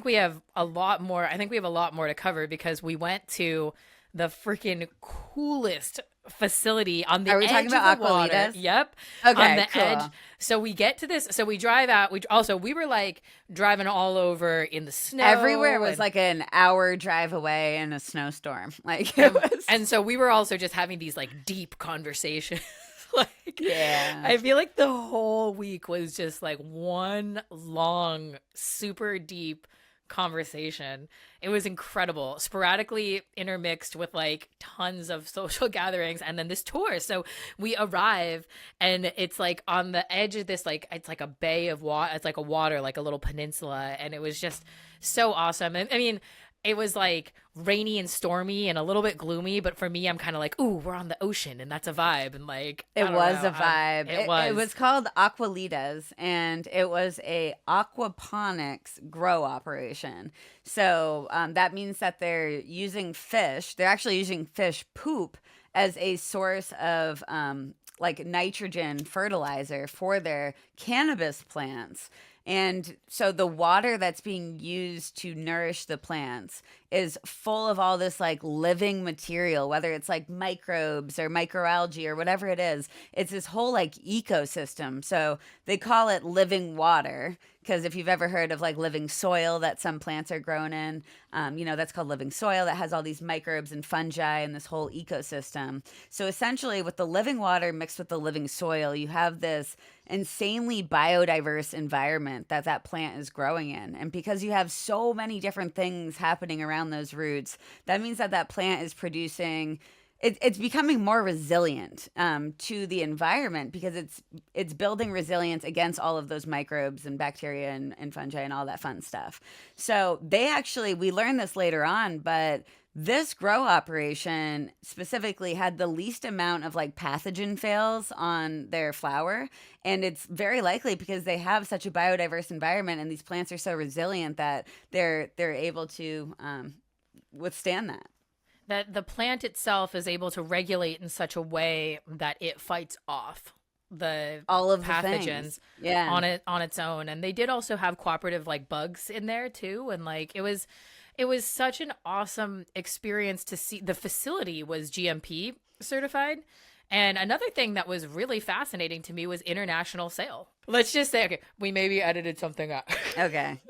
we have a lot more. I think we have a lot more to cover because we went to the freaking coolest facility on the edge of the water. Are we talking about Aqualitas? Yep. Okay, on the edge. So we get to this. So we drive out. We were like driving all over in the snow. Everywhere was like an hour drive away in a snowstorm. Like it was. And so we were also just having these like deep conversations. Like, yeah, I feel like the whole week was just like one long, super deep conversation. It was incredible, sporadically intermixed with like tons of social gatherings and then this tour. So we arrive and it's like on the edge of this, like it's like a bay of water. It's like a water, like a little peninsula, and it was just so awesome. And I mean, it was like rainy and stormy and a little bit gloomy, but for me, I'm kind of like, ooh, we're on the ocean, and that's a vibe. And like, it was a vibe. It was called Aqualitas, and it was a aquaponics grow operation. So that means that they're using fish. They're actually using fish poop as a source of like nitrogen fertilizer for their cannabis plants. And so the water that's being used to nourish the plants is full of all this like living material, whether it's like microbes or microalgae or whatever it is. It's this whole like ecosystem. So they call it living water, because if you've ever heard of like living soil that some plants are grown in, you know, that's called living soil that has all these microbes and fungi and this whole ecosystem. So essentially with the living water mixed with the living soil, you have this insanely biodiverse environment that plant is growing in. And because you have so many different things happening around those roots, that means that plant is producing, it's becoming more resilient to the environment, because it's building resilience against all of those microbes and bacteria and fungi and all that fun stuff. So we learned this later on, but this grow operation specifically had the least amount of like pathogen fails on their flower. And it's very likely because they have such a biodiverse environment and these plants are so resilient that they're able to withstand that. That the plant itself is able to regulate in such a way that it fights off all of pathogens on its own. And they did also have cooperative like bugs in there too. And like it was such an awesome experience to see. The facility was GMP certified. And another thing that was really fascinating to me was international sale. Let's just say, okay, we maybe edited something out. Okay.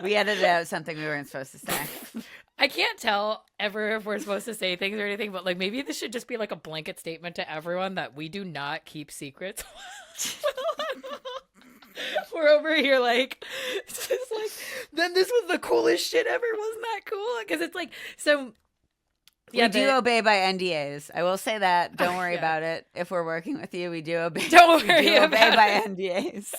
We edited out something we weren't supposed to say. I can't tell ever if we're supposed to say things or anything, but like maybe this should just be like a blanket statement to everyone that we do not keep secrets. We're over here like, it's just like, then this was the coolest shit ever. Wasn't that cool? Because it's like, so. Yeah, we do obey by NDAs. I will say that. Don't worry about it. If we're working with you, we do obey. Don't worry we do obey by NDAs.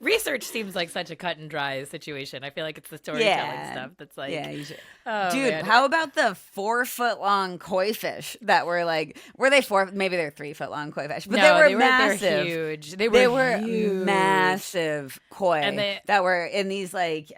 Research seems like such a cut and dry situation. I feel like it's the storytelling stuff that's like, you should. Oh, dude, man. How about the 4-foot long koi fish that were like, were they 4? Maybe they're 3-foot long koi fish, but no, they were massive. They're huge. They were huge. Massive koi and that were in these like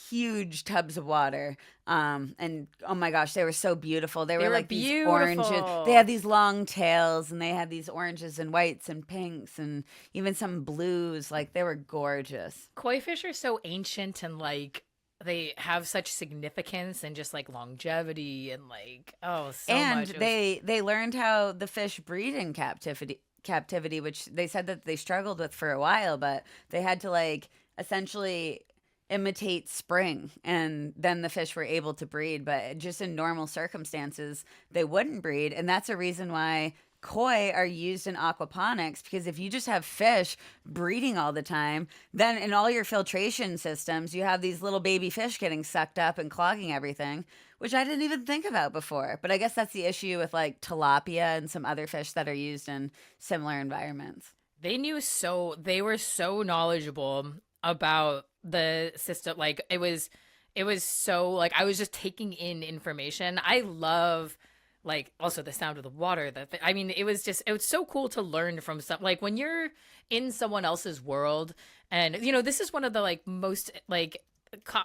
huge tubs of water. And oh my gosh, they were so beautiful. They were like beautiful. These oranges. They had these long tails, and they had these oranges and whites and pinks and even some blues. Like, they were gorgeous. Koi fish are so ancient, and like they have such significance and just like longevity and like much. And they learned how the fish breed in captivity, which they said that they struggled with for a while, but they had to like essentially imitate spring, and then the fish were able to breed. But just in normal circumstances, they wouldn't breed, and that's a reason why koi are used in aquaponics, because if you just have fish breeding all the time, then in all your filtration systems, you have these little baby fish getting sucked up and clogging everything, which I didn't even think about before. But I guess that's the issue with like tilapia and some other fish that are used in similar environments. They were so knowledgeable about the system. Like it was so like I was just taking in information. I love like also the sound of the water. It was so cool to learn from some, like when you're in someone else's world. And this is one of the like most like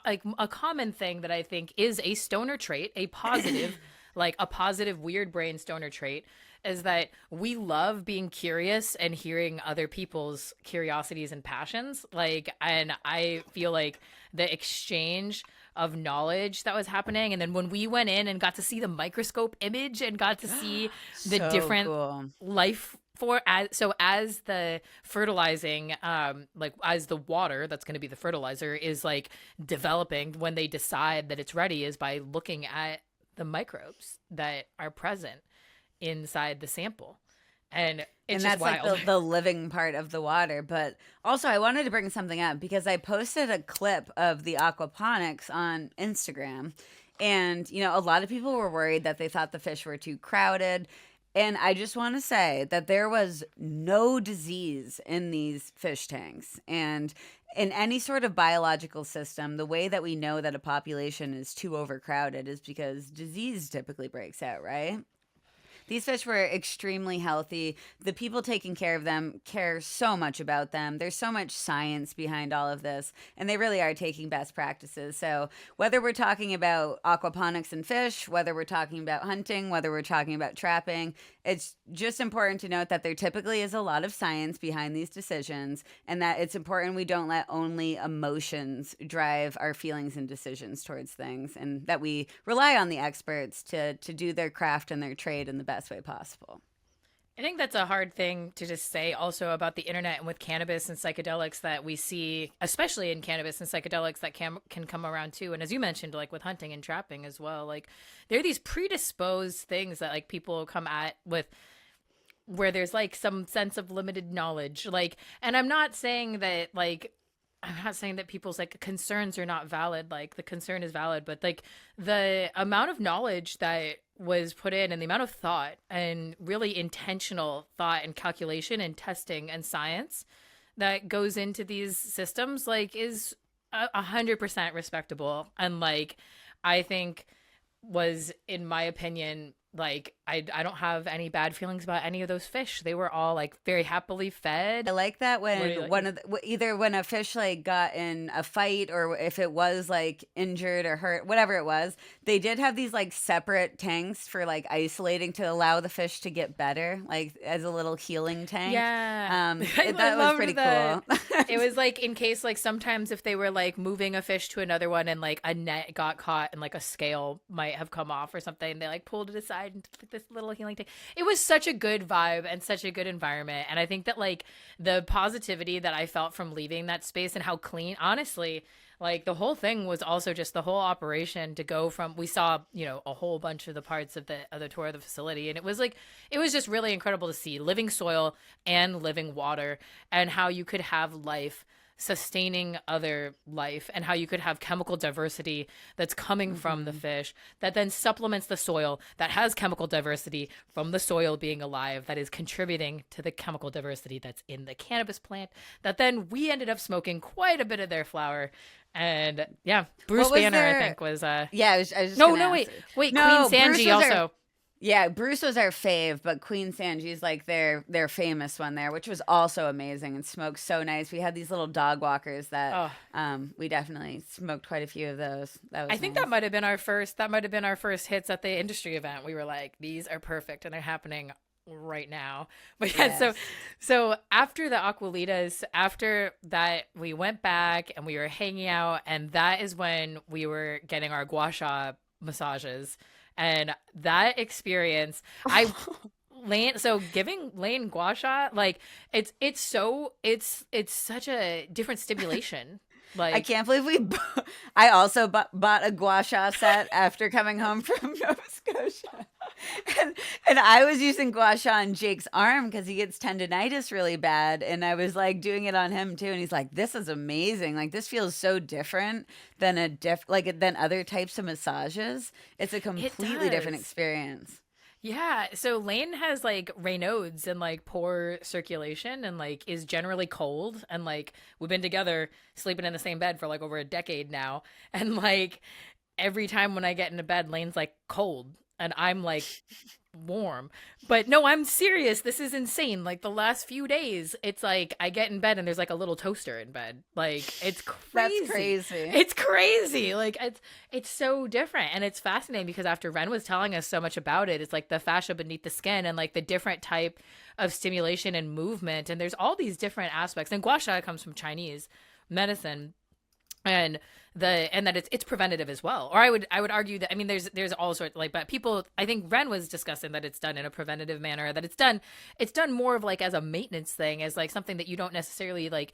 a common thing that I think is a stoner trait, a positive like a positive weird brain stoner trait, is that we love being curious and hearing other people's curiosities and passions. Like, and I feel like the exchange of knowledge that was happening, and then when we went in and got to see the microscope image and got to see the different life as the fertilizing like as the water that's going to be the fertilizer is like developing, when they decide that it's ready is by looking at the microbes that are present inside the sample. And that's like the living part of the water. But also I wanted to bring something up, because I posted a clip of the aquaponics on Instagram, and a lot of people were worried that they thought the fish were too crowded. And I just want to say that there was no disease in these fish tanks. And in any sort of biological system, the way that we know that a population is too overcrowded is because disease typically breaks out, right? These fish were extremely healthy. The people taking care of them care so much about them. There's so much science behind all of this, and they really are taking best practices. So whether we're talking about aquaponics and fish, whether we're talking about hunting, whether we're talking about trapping, it's just important to note that there typically is a lot of science behind these decisions, and that it's important we don't let only emotions drive our feelings and decisions towards things, and that we rely on the experts to do their craft and their trade in the best way possible. I think that's a hard thing to just say also about the internet and with cannabis and psychedelics, that we see, especially in cannabis and psychedelics, that can come around too. And as you mentioned, like with hunting and trapping as well, like there are these predisposed things that like people come at with, where there's like some sense of limited knowledge. Like, and I'm not saying that people's like concerns are not valid. Like the concern is valid, but like the amount of knowledge that was put in, and the amount of thought and really intentional thought and calculation and testing and science that goes into these systems, like, is 100% respectable. And like, I think was, in my opinion, like I don't have any bad feelings about any of those fish. They were all like very happily fed. I like that when either when a fish like got in a fight, or if it was like injured or hurt, whatever it was, they did have these like separate tanks for like isolating to allow the fish to get better, like as a little healing tank. Yeah, that was pretty cool. It was like in case like sometimes if they were like moving a fish to another one and like a net got caught and like a scale might have come off or something, they like pulled it aside outside and this little healing thing. It was such a good vibe and such a good environment. And I think that like the positivity that I felt from leaving that space and how clean, honestly, like the whole thing was also just the whole operation to go from, we saw, you know, a whole bunch of the parts of the tour of the facility. And it was like, it was just really incredible to see living soil and living water and how you could have life sustaining other life and how you could have chemical diversity that's coming from the fish that then supplements the soil that has chemical diversity from the soil being alive that is contributing to the chemical diversity that's in the cannabis plant that then we ended up smoking quite a bit of their flower. And yeah, Bruce Banner, I think was yeah, I was just no wait no, Queen Sanji also. Yeah, Bruce was our fave, but Queen Sanji's like their famous one there, which was also amazing and smoked so nice. We had these little dog walkers that we definitely smoked quite a few of those. That was I think that might have been our first hits at the industry event. We were like, these are perfect and they're happening right now. But yeah, Yes. so after the Aqualitas, after that we went back and we were hanging out, and that is when we were getting our gua sha massages. And that experience, giving Lane gua sha, like it's such a different stimulation. Like I can't believe I also bought a gua sha set after coming home from Nova Scotia. And I was using gua sha on Jake's arm because he gets tendonitis really bad. And I was like doing it on him too. And he's like, this is amazing. Like this feels so different than than other types of massages. It's a completely different experience. Yeah, so Lane has like Raynaud's and like poor circulation and like is generally cold, and like we've been together sleeping in the same bed for like over a decade now, and like every time when I get into bed, Lane's like cold and I'm like warm. But no, I'm serious. This is insane. Like the last few days, it's like I get in bed and there's like a little toaster in bed. Like it's crazy. That's crazy. It's crazy. Like it's so different, and it's fascinating because after Ren was telling us so much about it, it's like the fascia beneath the skin and like the different type of stimulation and movement, and there's all these different aspects. And gua sha comes from Chinese medicine, and that it's preventative as well. Or I would argue that, I mean, there's all sorts, like, but people, I think Ren was discussing that it's done in a preventative manner, that it's done more of like as a maintenance thing, as like something that you don't necessarily like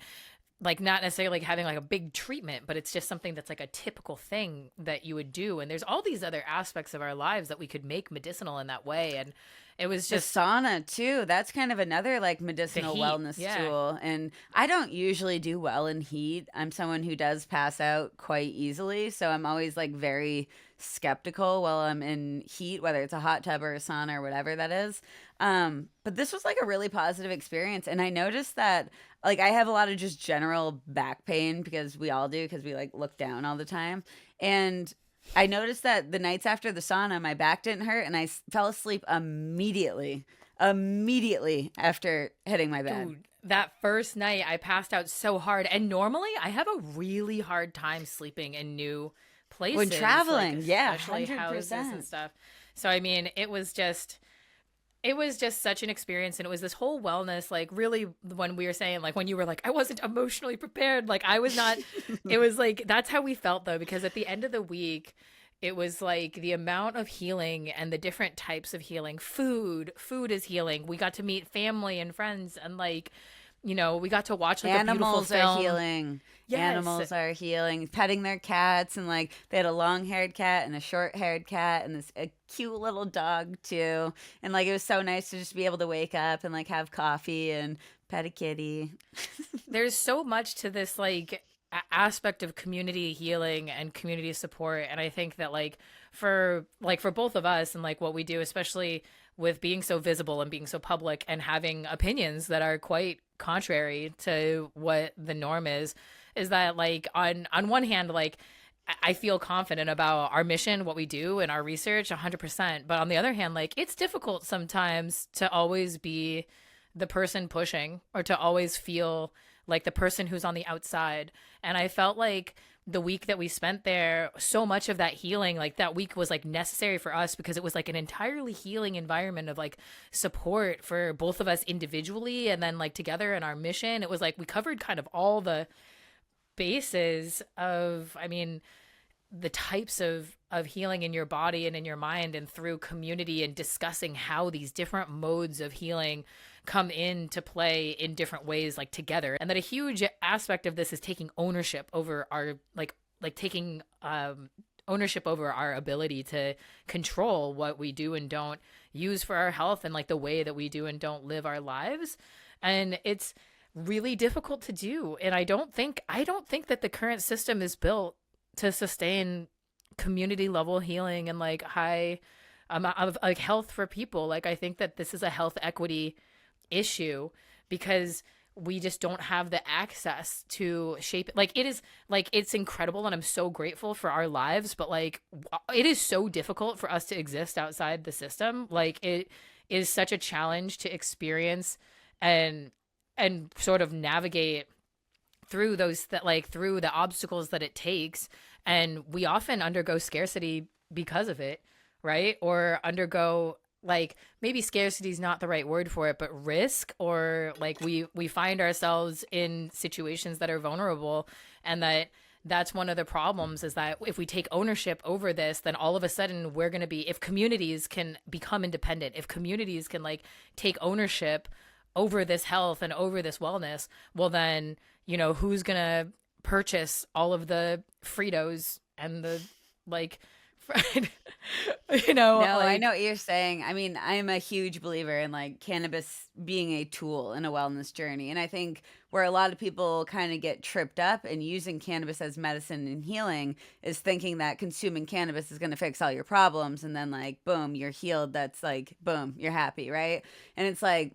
not necessarily like having like a big treatment, but it's just something that's like a typical thing that you would do. And there's all these other aspects of our lives that we could make medicinal in that way. And it was just the sauna too. That's kind of another like medicinal wellness tool. And I don't usually do well in heat. I'm someone who does pass out quite easily. So I'm always like very skeptical while I'm in heat, whether it's a hot tub or a sauna or whatever that is. But this was like a really positive experience. And I noticed that like I have a lot of just general back pain, because we all do, because we like look down all the time. And I noticed that the nights after the sauna, my back didn't hurt, and I fell asleep immediately after hitting my bed. Dude, that first night I passed out so hard, and normally I have a really hard time sleeping in new places when traveling, like, yeah, especially 100%. houses and stuff. So I mean, it was just such an experience, and it was this whole wellness, like really when we were saying, like when you were like, I wasn't emotionally prepared, like I was not, it was like, that's how we felt though, because at the end of the week, it was like the amount of healing and the different types of healing. Food is healing. We got to meet family and friends, and like, you know, we got to watch like animals a beautiful film. are healing. Yes. Animals are healing, petting their cats, and like they had a long-haired cat and a short-haired cat and a cute little dog too. And like it was so nice to just be able to wake up and like have coffee and pet a kitty. There's so much to this like aspect of community healing and community support, and I think that like for both of us and like what we do, especially with being so visible and being so public and having opinions that are quite contrary to what the norm is that like on one hand, like I feel confident about our mission, what we do, and our research 100%. But on the other hand, like it's difficult sometimes to always be the person pushing, or to always feel like the person who's on the outside. And I felt like the week that we spent there, so much of that healing, like that week was like necessary for us, because it was like an entirely healing environment of like support for both of us individually and then like together in our mission. It was like we covered kind of all the bases of, I mean, the types of healing in your body and in your mind, and through community and discussing how these different modes of healing come into play in different ways, like together. And that a huge aspect of this is taking ownership over our like taking ownership over our ability to control what we do and don't use for our health, and like the way that we do and don't live our lives. And it's really difficult to do. And I don't think that the current system is built to sustain community level healing and like high amount of like health for people. Like, I think that this is a health equity issue because we just don't have the access to shape it. Like, it is like, it's incredible, and I'm so grateful for our lives, but like, it is so difficult for us to exist outside the system. Like, it is such a challenge to experience and sort of navigate through those through the obstacles that it takes. And we often undergo scarcity because of it, right? Or undergo, like, maybe scarcity is not the right word for it, but risk, or like we find ourselves in situations that are vulnerable. And that's one of the problems, is that if we take ownership over this, then all of a sudden we're going to be, if communities can become independent, if communities can like take ownership over this health and over this wellness, well then, you know, who's going to purchase all of the Fritos and the like, you know? No, like, I know what you're saying. I mean, I'm a huge believer in like cannabis being a tool in a wellness journey. And I think where a lot of people kind of get tripped up in using cannabis as medicine and healing is thinking that consuming cannabis is going to fix all your problems. And then like, boom, you're healed. That's like, boom, you're happy, right? And it's like,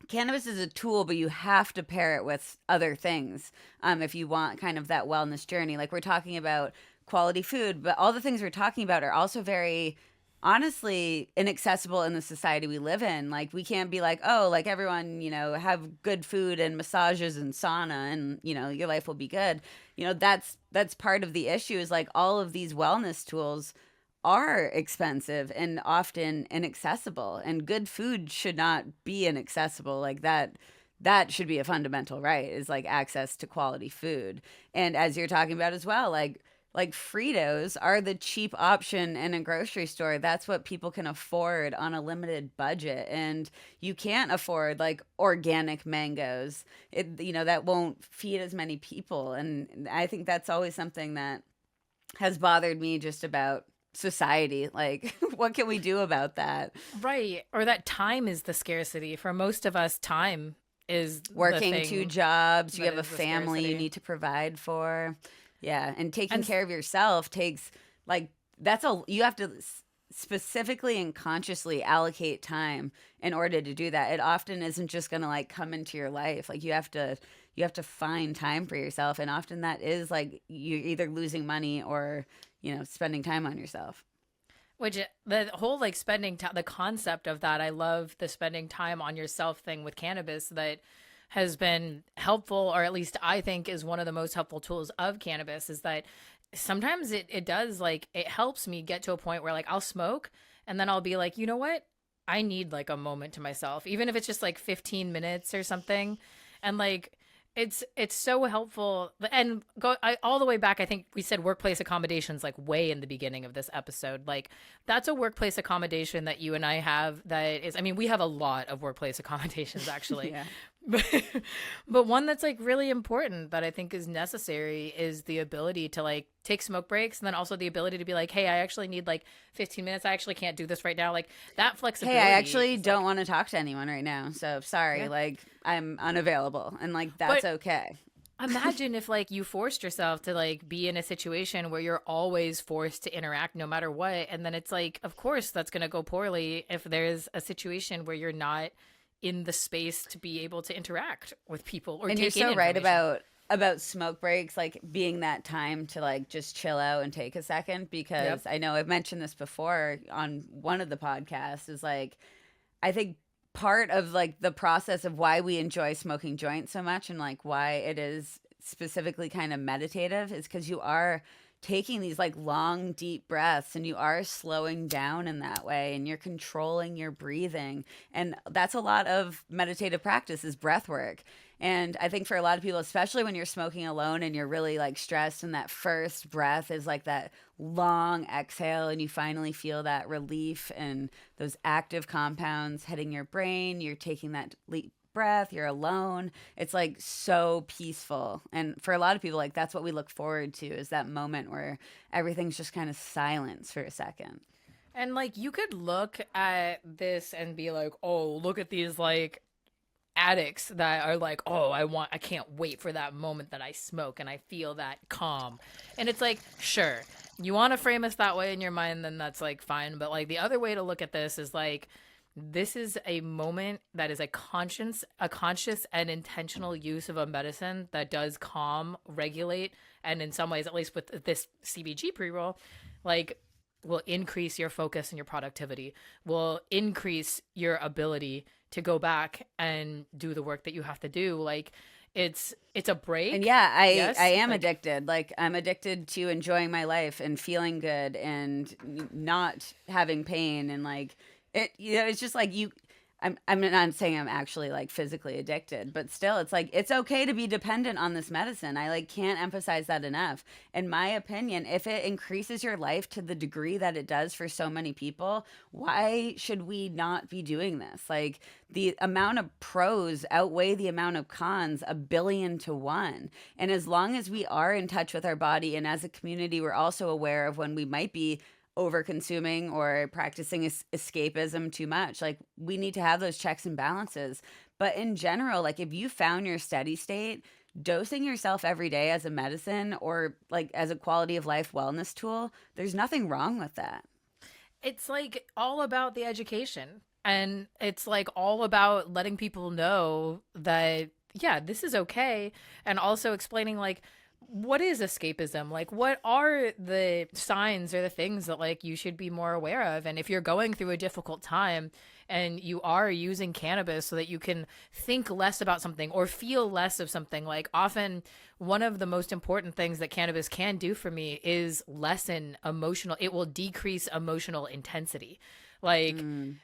cannabis is a tool, but you have to pair it with other things if you want kind of that wellness journey. Like, we're talking about quality food, but all the things we're talking about are also very honestly inaccessible in the society we live in. Like, we can't be like, oh, like everyone, you know, have good food and massages and sauna and, you know, your life will be good. You know, that's part of the issue, is like all of these wellness tools are expensive and often inaccessible, and good food should not be inaccessible. Like that should be a fundamental right, is like access to quality food. And as you're talking about as well, like Fritos are the cheap option in a grocery store. That's what people can afford on a limited budget. And you can't afford like organic mangoes. You know, that won't feed as many people. And I think that's always something that has bothered me just about society. Like, what can we do about that? right. Or that time is the scarcity. For most of us, time is Working two jobs, you have a is the family you scarcity. need to provide for. Yeah, and taking And care of yourself takes like you have to specifically and consciously allocate time in order to do that. It often isn't just going to like come into your life. Like, you have to find time for yourself, and often that is like you're either losing money or, you know, spending time on yourself. Which the whole like spending time, the concept of that, I love the spending time on yourself thing with cannabis that has been helpful, or at least I think is one of the most helpful tools of cannabis, is that sometimes it does, like, it helps me get to a point where like I'll smoke and then I'll be like, you know what? I need like a moment to myself, even if it's just like 15 minutes or something. And like, it's so helpful. And all the way back, I think we said workplace accommodations like way in the beginning of this episode. Like, that's a workplace accommodation that you and I have that is, I mean, we have a lot of workplace accommodations actually. Yeah. But one that's like really important that I think is necessary is the ability to like take smoke breaks, and then also the ability to be like, hey, I actually need like 15 minutes. I actually can't do this right now. Like, that flexibility. Hey, I actually is, don't like, want to talk to anyone right now. So sorry, Yeah. like I'm unavailable, and like that's But- okay. Imagine if like you forced yourself to like be in a situation where you're always forced to interact no matter what. And then it's like, of course that's going to go poorly if there's a situation where you're not in the space to be able to interact with people or And take you're in so right information. about smoke breaks, like being that time to like just chill out and take a second, because Yep. I know I've mentioned this before on one of the podcasts, is like I think part of like the process of why we enjoy smoking joints so much, and like why it is specifically kind of meditative, is because you are taking these like long, deep breaths, and you are slowing down in that way, and you're controlling your breathing. And that's a lot of meditative practice is breath work. And I think for a lot of people, especially when you're smoking alone and you're really like stressed, and that first breath is like that long exhale, and you finally feel that relief and those active compounds hitting your brain, you're taking that leap breath, you're alone. It's like so peaceful. And for a lot of people, like that's what we look forward to, is that moment where everything's just kind of silence for a second. And like you could look at this and be like, oh, look at these like addicts that are like, oh, I can't wait for that moment that I smoke and I feel that calm. And it's like, sure, you want to frame us that way in your mind, then that's like fine. But like the other way to look at this is like, this is a moment that is a conscious and intentional use of a medicine that does calm, regulate, and in some ways, at least with this CBG pre-roll, like will increase your focus and your productivity, will increase your ability to go back and do the work that you have to do. Like it's a break. And yeah, Yes, I am like, addicted. Like I'm addicted to enjoying my life and feeling good and not having pain, and like it, you know, it's just like you, I'm not saying I'm actually like physically addicted, but still it's like it's okay to be dependent on this medicine. I like can't emphasize that enough. In my opinion, if it increases your life to the degree that it does for so many people, why should we not be doing this? Like the amount of pros outweigh the amount of cons 1,000,000,000 to 1. And as long as we are in touch with our body, and as a community we're also aware of when we might be over consuming or practicing escapism too much, like we need to have those checks and balances. But in general, like if you found your steady state, dosing yourself every day as a medicine or like as a quality of life wellness tool, there's nothing wrong with that. it's like all about the education, and it's like all about letting people know that, yeah, this is okay. And also explaining like, what is escapism? Like, what are the signs or the things that like you should be more aware of? And if you're going through a difficult time and you are using cannabis so that you can think less about something or feel less of something, like often one of the most important things that cannabis can do for me is lessen emotional, it will decrease emotional intensity. Like,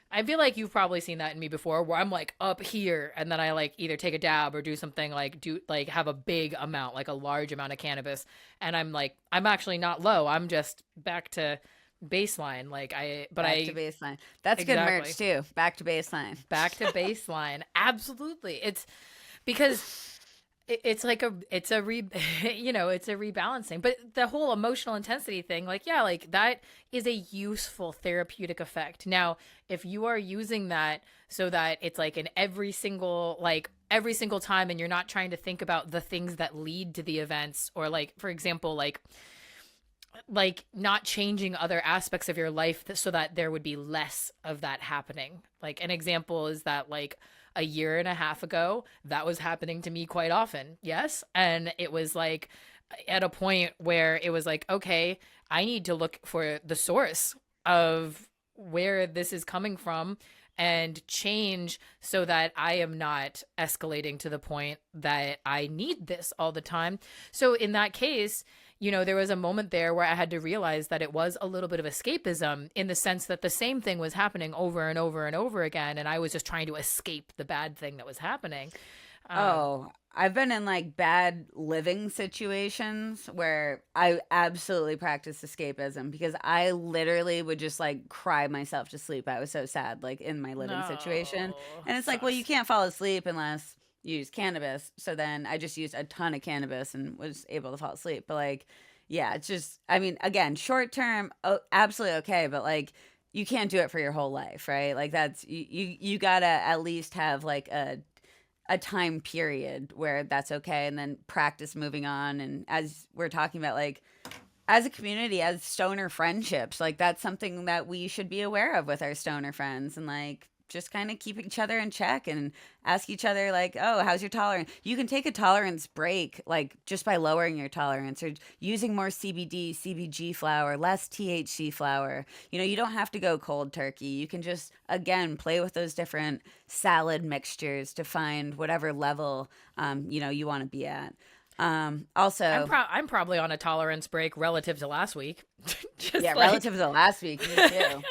I feel like you've probably seen that in me before, where I'm like up here and then I like either take a dab or do something like have a big amount, like a large amount of cannabis. And I'm like, I'm actually not low. I'm just back to baseline. Back to baseline. That's exactly. Good merch too. Back to baseline. Back to baseline. Absolutely. It's because it's like it's a rebalancing. But the whole emotional intensity thing, like, yeah, like that is a useful therapeutic effect. Now, if you are using that so that it's like in every single time, and you're not trying to think about the things that lead to the events, or like, for example, like not changing other aspects of your life so that there would be less of that happening. Like an example is that like a year and a half ago, that was happening to me quite often. Yes. And it was like at a point where it was like, okay, I need to look for the source of where this is coming from and change so that I am not escalating to the point that I need this all the time. So in that case, there was a moment there where I had to realize that it was a little bit of escapism, in the sense that the same thing was happening over and over and over again. And I was just trying to escape the bad thing that was happening. I've been in like bad living situations where I absolutely practiced escapism, because I literally would just like cry myself to sleep. I was so sad, like in my living situation. And it's like, well, you can't fall asleep unless you use cannabis. So then I just used a ton of cannabis and was able to fall asleep. But like, yeah, it's just, I mean, again, short term, absolutely okay. But like, you can't do it for your whole life, right? Like that's, you gotta at least have like a time period where that's okay, and then practice moving on. And as we're talking about, like as a community, as stoner friendships, like that's something that we should be aware of with our stoner friends, and like just kind of keep each other in check and ask each other like, oh, how's your tolerance? You can take a tolerance break, like just by lowering your tolerance or using more CBD, CBG flower, less THC flower. You don't have to go cold turkey. You can just, again, play with those different salad mixtures to find whatever level, you want to be at. Also, I'm probably on a tolerance break relative to last week. Relative to last week, me too.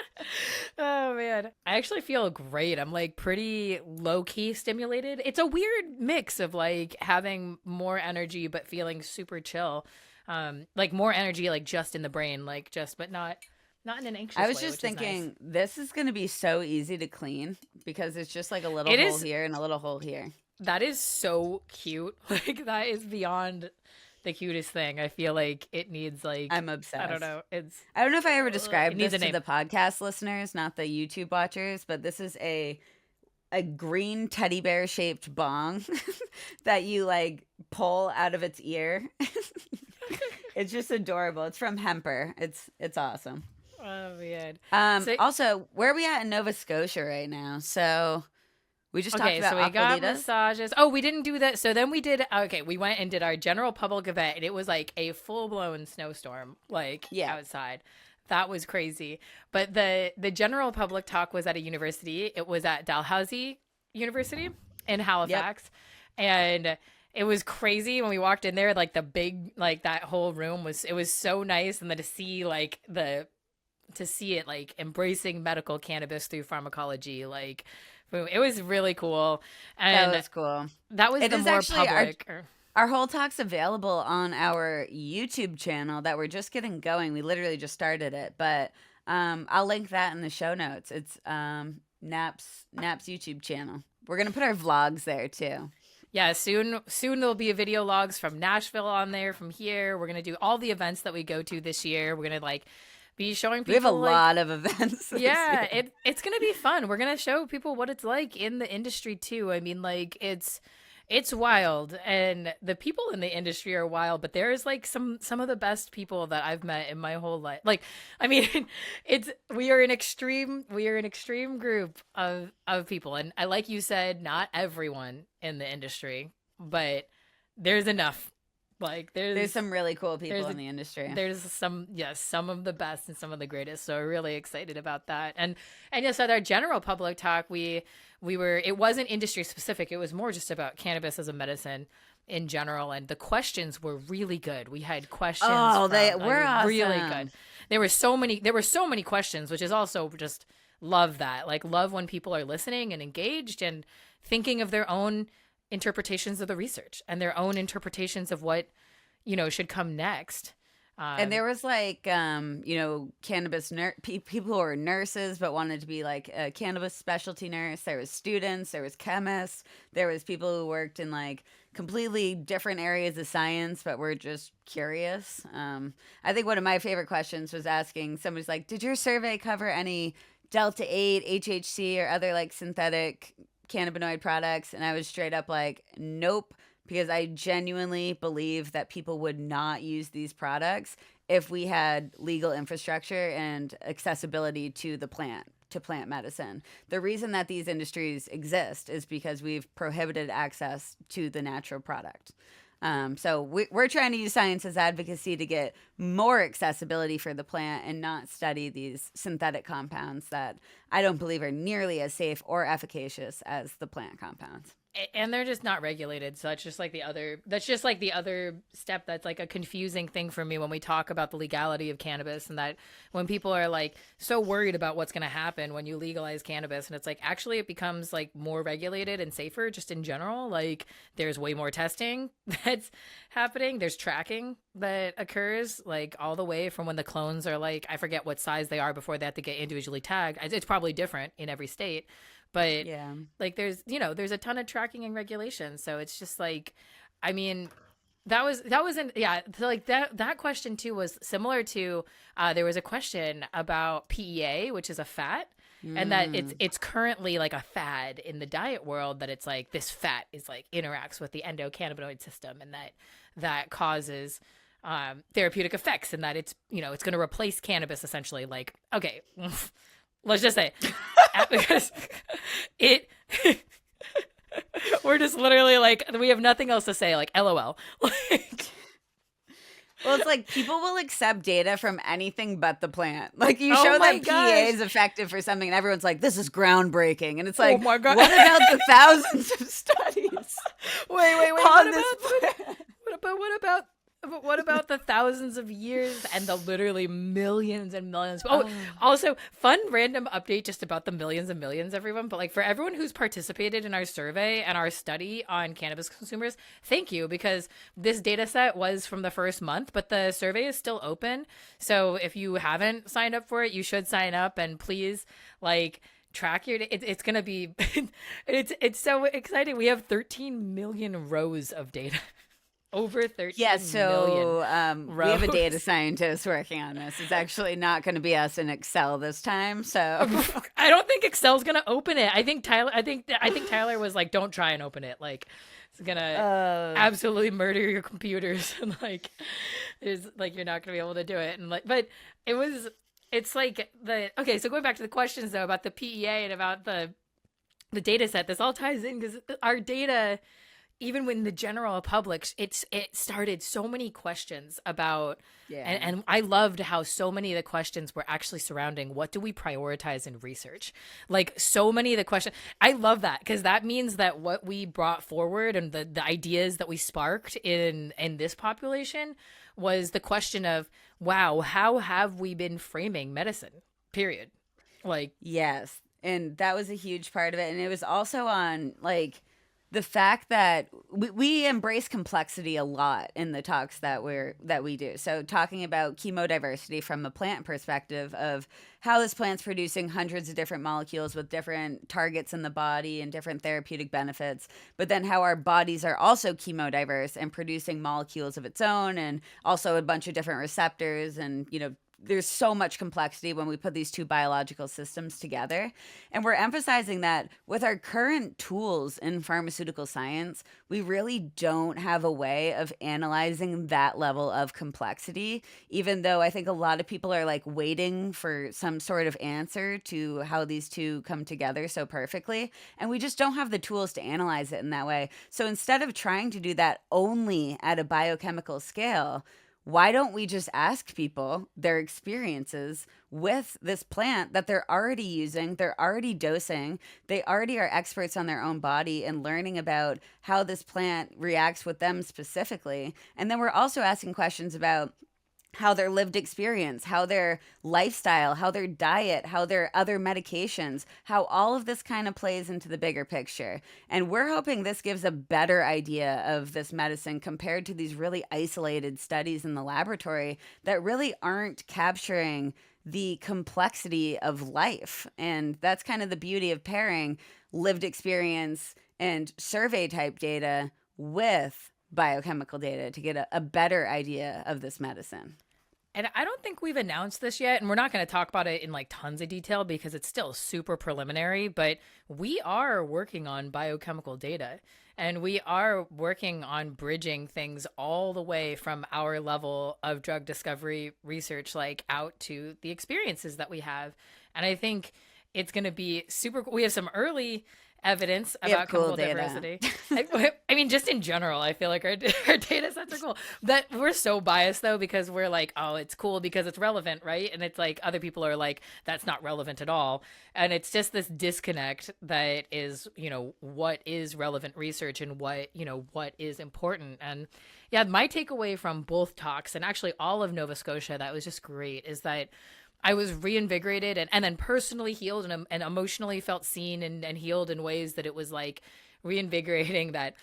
Oh man, I actually feel great. I'm like pretty low key stimulated. It's a weird mix of like having more energy but feeling super chill. Like more energy, like just in the brain, like just, but not in an anxious way. I was just thinking, this is going to be so easy to clean because it's just like a little hole here and a little hole here. That is so cute. Like that is beyond the cutest thing. I feel like it needs like, I'm obsessed. I don't know. I don't know if I ever described this to name. the podcast listeners, not the YouTube watchers, but this is a green teddy bear shaped bong that you like pull out of its ear. It's just adorable. It's from Hemper. It's awesome. Oh man. Also, where are we at in Nova Scotia right now? So we just talked about we got Aqualitas. massages. Oh, we didn't do that. So then we did. Okay, we went and did our general public event, and it was like a full blown snowstorm, like outside. That was crazy. But the general public talk was at a university. It was at Dalhousie University in Halifax, and it was crazy when we walked in there. Like the big, like that whole room was so nice, and then to see it like embracing medical cannabis through pharmacology, like it was really cool. And that was cool. That was the more public. Our whole talk's available on our YouTube channel that we're just getting going. We literally just started it, but I'll link that in the show notes. It's Nap's YouTube channel. We're gonna put our vlogs there too. Yeah, soon there'll be a video logs from Nashville on there. From here, we're gonna do all the events that we go to this year. We're gonna like be showing people. We have a lot of events. Yeah, it's gonna be fun. We're gonna show people what it's like in the industry too. I mean, like it's wild, and the people in the industry are wild. But there is like some of the best people that I've met in my whole life. Like, I mean, we are an extreme group of people, and like you said, not everyone in the industry, but there's enough. Like there's some really cool people in the industry. There's some of the best and some of the greatest. So we're really excited about that. And yes, at our general public talk, it wasn't industry specific. It was more just about cannabis as a medicine in general. And the questions were really good. We had questions. Oh, they were awesome. Really good. There were so many questions, which is also just love that. Like love when people are listening and engaged and thinking of their own interpretations of the research and their own interpretations of what should come next. And there was like cannabis people who were nurses but wanted to be like a cannabis specialty nurse. There was students, there was chemists, there was people who worked in like completely different areas of science but were just curious. I think one of my favorite questions was asking somebody's like, did your survey cover any Delta 8, HHC, or other like synthetic cannabinoid products? And I was straight up like, nope, because I genuinely believe that people would not use these products if we had legal infrastructure and accessibility to plant medicine. The reason that these industries exist is because we've prohibited access to the natural product. So we're trying to use science as advocacy to get more accessibility for the plant and not study these synthetic compounds that I don't believe are nearly as safe or efficacious as the plant compounds. And they're just not regulated. So that's just like the other step that's like a confusing thing for me when we talk about the legality of cannabis, and that when people are like so worried about what's going to happen when you legalize cannabis, and it's like actually it becomes like more regulated and safer just in general. Like there's way more testing that's happening. There's tracking that occurs like all the way from when the clones are like, I forget what size they are before they have to get individually tagged. It's probably different in every state. But yeah, like there's a ton of tracking and regulation. So it's just like, I mean, that question too was similar to, there was a question about PEA, which is a fat, and that it's currently like a fad in the diet world, that it's like this fat is like interacts with the endocannabinoid system, and that causes therapeutic effects, and that it's it's going to replace cannabis essentially. Like, okay. Let's just say, because we're just literally like, we have nothing else to say, like, LOL. Like, well, it's like people will accept data from anything but the plant. Like you show that PEA is effective for something and everyone's like, this is groundbreaking. And it's like, what about the thousands of studies? Wait. but what about the thousands of years and the literally millions and millions? Oh, also fun random update just about the millions and millions, everyone. But like for everyone who's participated in our survey and our study on cannabis consumers, thank you, because this data set was from the first month, but the survey is still open. So if you haven't signed up for it, you should sign up, and please like track your it's gonna be it's so exciting. We have 13 million rows of data. Over 13 million we have a data scientist working on this. It's actually not going to be us in Excel this time. So I don't think Excel's going to open it. I think Tyler was like, don't try and open it. Like it's going to absolutely murder your computers. And like, there's like, you're not going to be able to do it. And like, but it's like okay. So going back to the questions though, about the PEA and about the data set, this all ties in because our data, even when the general public, it started so many questions about, and I loved how so many of the questions were actually surrounding what do we prioritize in research? Like so many of the questions, I love that because that means that what we brought forward and the ideas that we sparked in this population was the question of, wow, how have we been framing medicine, period? Like, yes. And that was a huge part of it. And it was also on like, the fact that we embrace complexity a lot in the talks that we do. So talking about chemodiversity from a plant perspective of how this plant's producing hundreds of different molecules with different targets in the body and different therapeutic benefits, but then how our bodies are also chemodiverse and producing molecules of its own and also a bunch of different receptors and, there's so much complexity when we put these two biological systems together. And we're emphasizing that with our current tools in pharmaceutical science, we really don't have a way of analyzing that level of complexity, even though I think a lot of people are like waiting for some sort of answer to how these two come together so perfectly. And we just don't have the tools to analyze it in that way. So instead of trying to do that only at a biochemical scale, why don't we just ask people their experiences with this plant that they're already using, they're already dosing, they already are experts on their own body and learning about how this plant reacts with them specifically. And then we're also asking questions about how their lived experience, how their lifestyle, how their diet, how their other medications, how all of this kind of plays into the bigger picture. And we're hoping this gives a better idea of this medicine compared to these really isolated studies in the laboratory that really aren't capturing the complexity of life. And that's kind of the beauty of pairing lived experience and survey type data with biochemical data to get a better idea of this medicine. And I don't think we've announced this yet, and we're not going to talk about it in like tons of detail because it's still super preliminary, but we are working on biochemical data and we are working on bridging things all the way from our level of drug discovery research, like out to the experiences that we have. And I think it's going to be super cool. We have some early evidence about chemical diversity. I mean, just in general, I feel like our data sets are cool. That we're so biased though, because we're like, oh, it's cool because it's relevant, right? And it's like other people are like, that's not relevant at all. And it's just this disconnect that is, what is relevant research and what is important. And yeah, my takeaway from both talks and actually all of Nova Scotia that was just great is that I was reinvigorated and then personally healed and emotionally felt seen and healed in ways that it was like reinvigorating that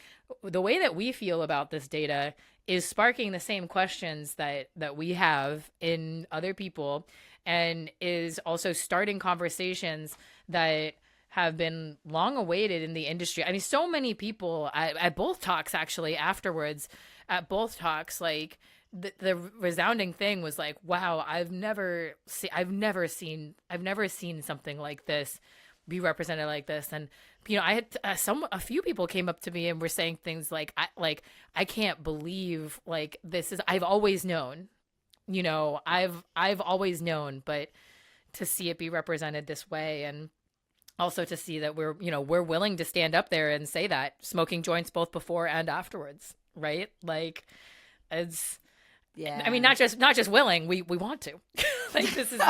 the way that we feel about this data is sparking the same questions that we have in other people and is also starting conversations that have been long awaited in the industry. I mean, so many people at both talks actually afterwards at both talks, like, the resounding thing was like, wow, I've never seen something like this be represented like this. And I had a few people came up to me and were saying things like I can't believe like this is, I've always known, I've always known, but to see it be represented this way, and also to see that we're willing to stand up there and say that smoking joints both before and afterwards, right? Like, it's, yeah. I mean, not just willing, we want to. Like, this is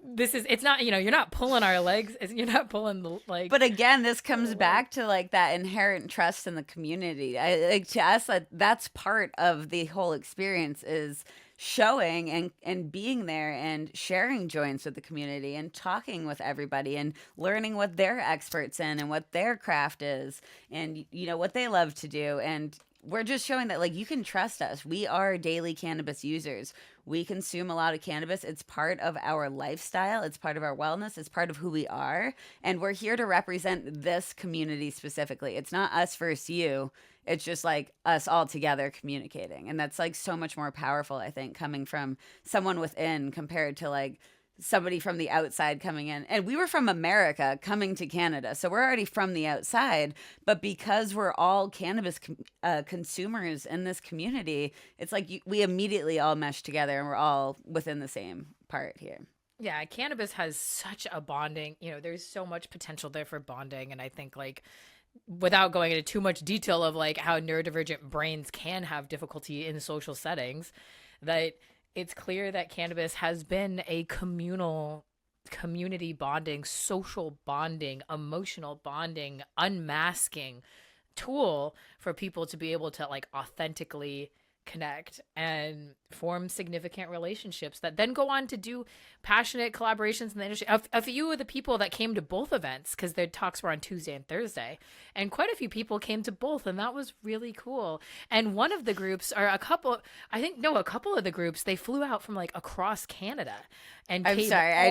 it's not, you're not pulling our legs. You're not pulling the like. But again, this comes back to like that inherent trust in the community. Like to us, that's part of the whole experience is showing and being there and sharing joints with the community and talking with everybody and learning what they're experts in and what their craft is and what they love to do. And we're just showing that like you can trust us. We are daily cannabis users. We consume a lot of cannabis. It's part of our lifestyle. It's part of our wellness. It's part of who we are. And we're here to represent this community specifically. It's not us versus you. It's just like us all together communicating. And that's like so much more powerful, I think, coming from someone within compared to like somebody from the outside coming in. And we were from America coming to Canada. So we're already from the outside. But because we're all cannabis consumers in this community, it's like we immediately all mesh together and we're all within the same part here. Yeah, cannabis has such a bonding, there's so much potential there for bonding. And I think like without going into too much detail of like how neurodivergent brains can have difficulty in social settings, that it's clear that cannabis has been a community bonding, social bonding, emotional bonding, unmasking tool for people to be able to like authentically connect and form significant relationships that then go on to do passionate collaborations in the industry. A few of the people that came to both events, because their talks were on Tuesday and Thursday, and quite a few people came to both, and that was really cool. And one of the groups, or a couple of the groups, they flew out from like across Canada. And I'm sorry, I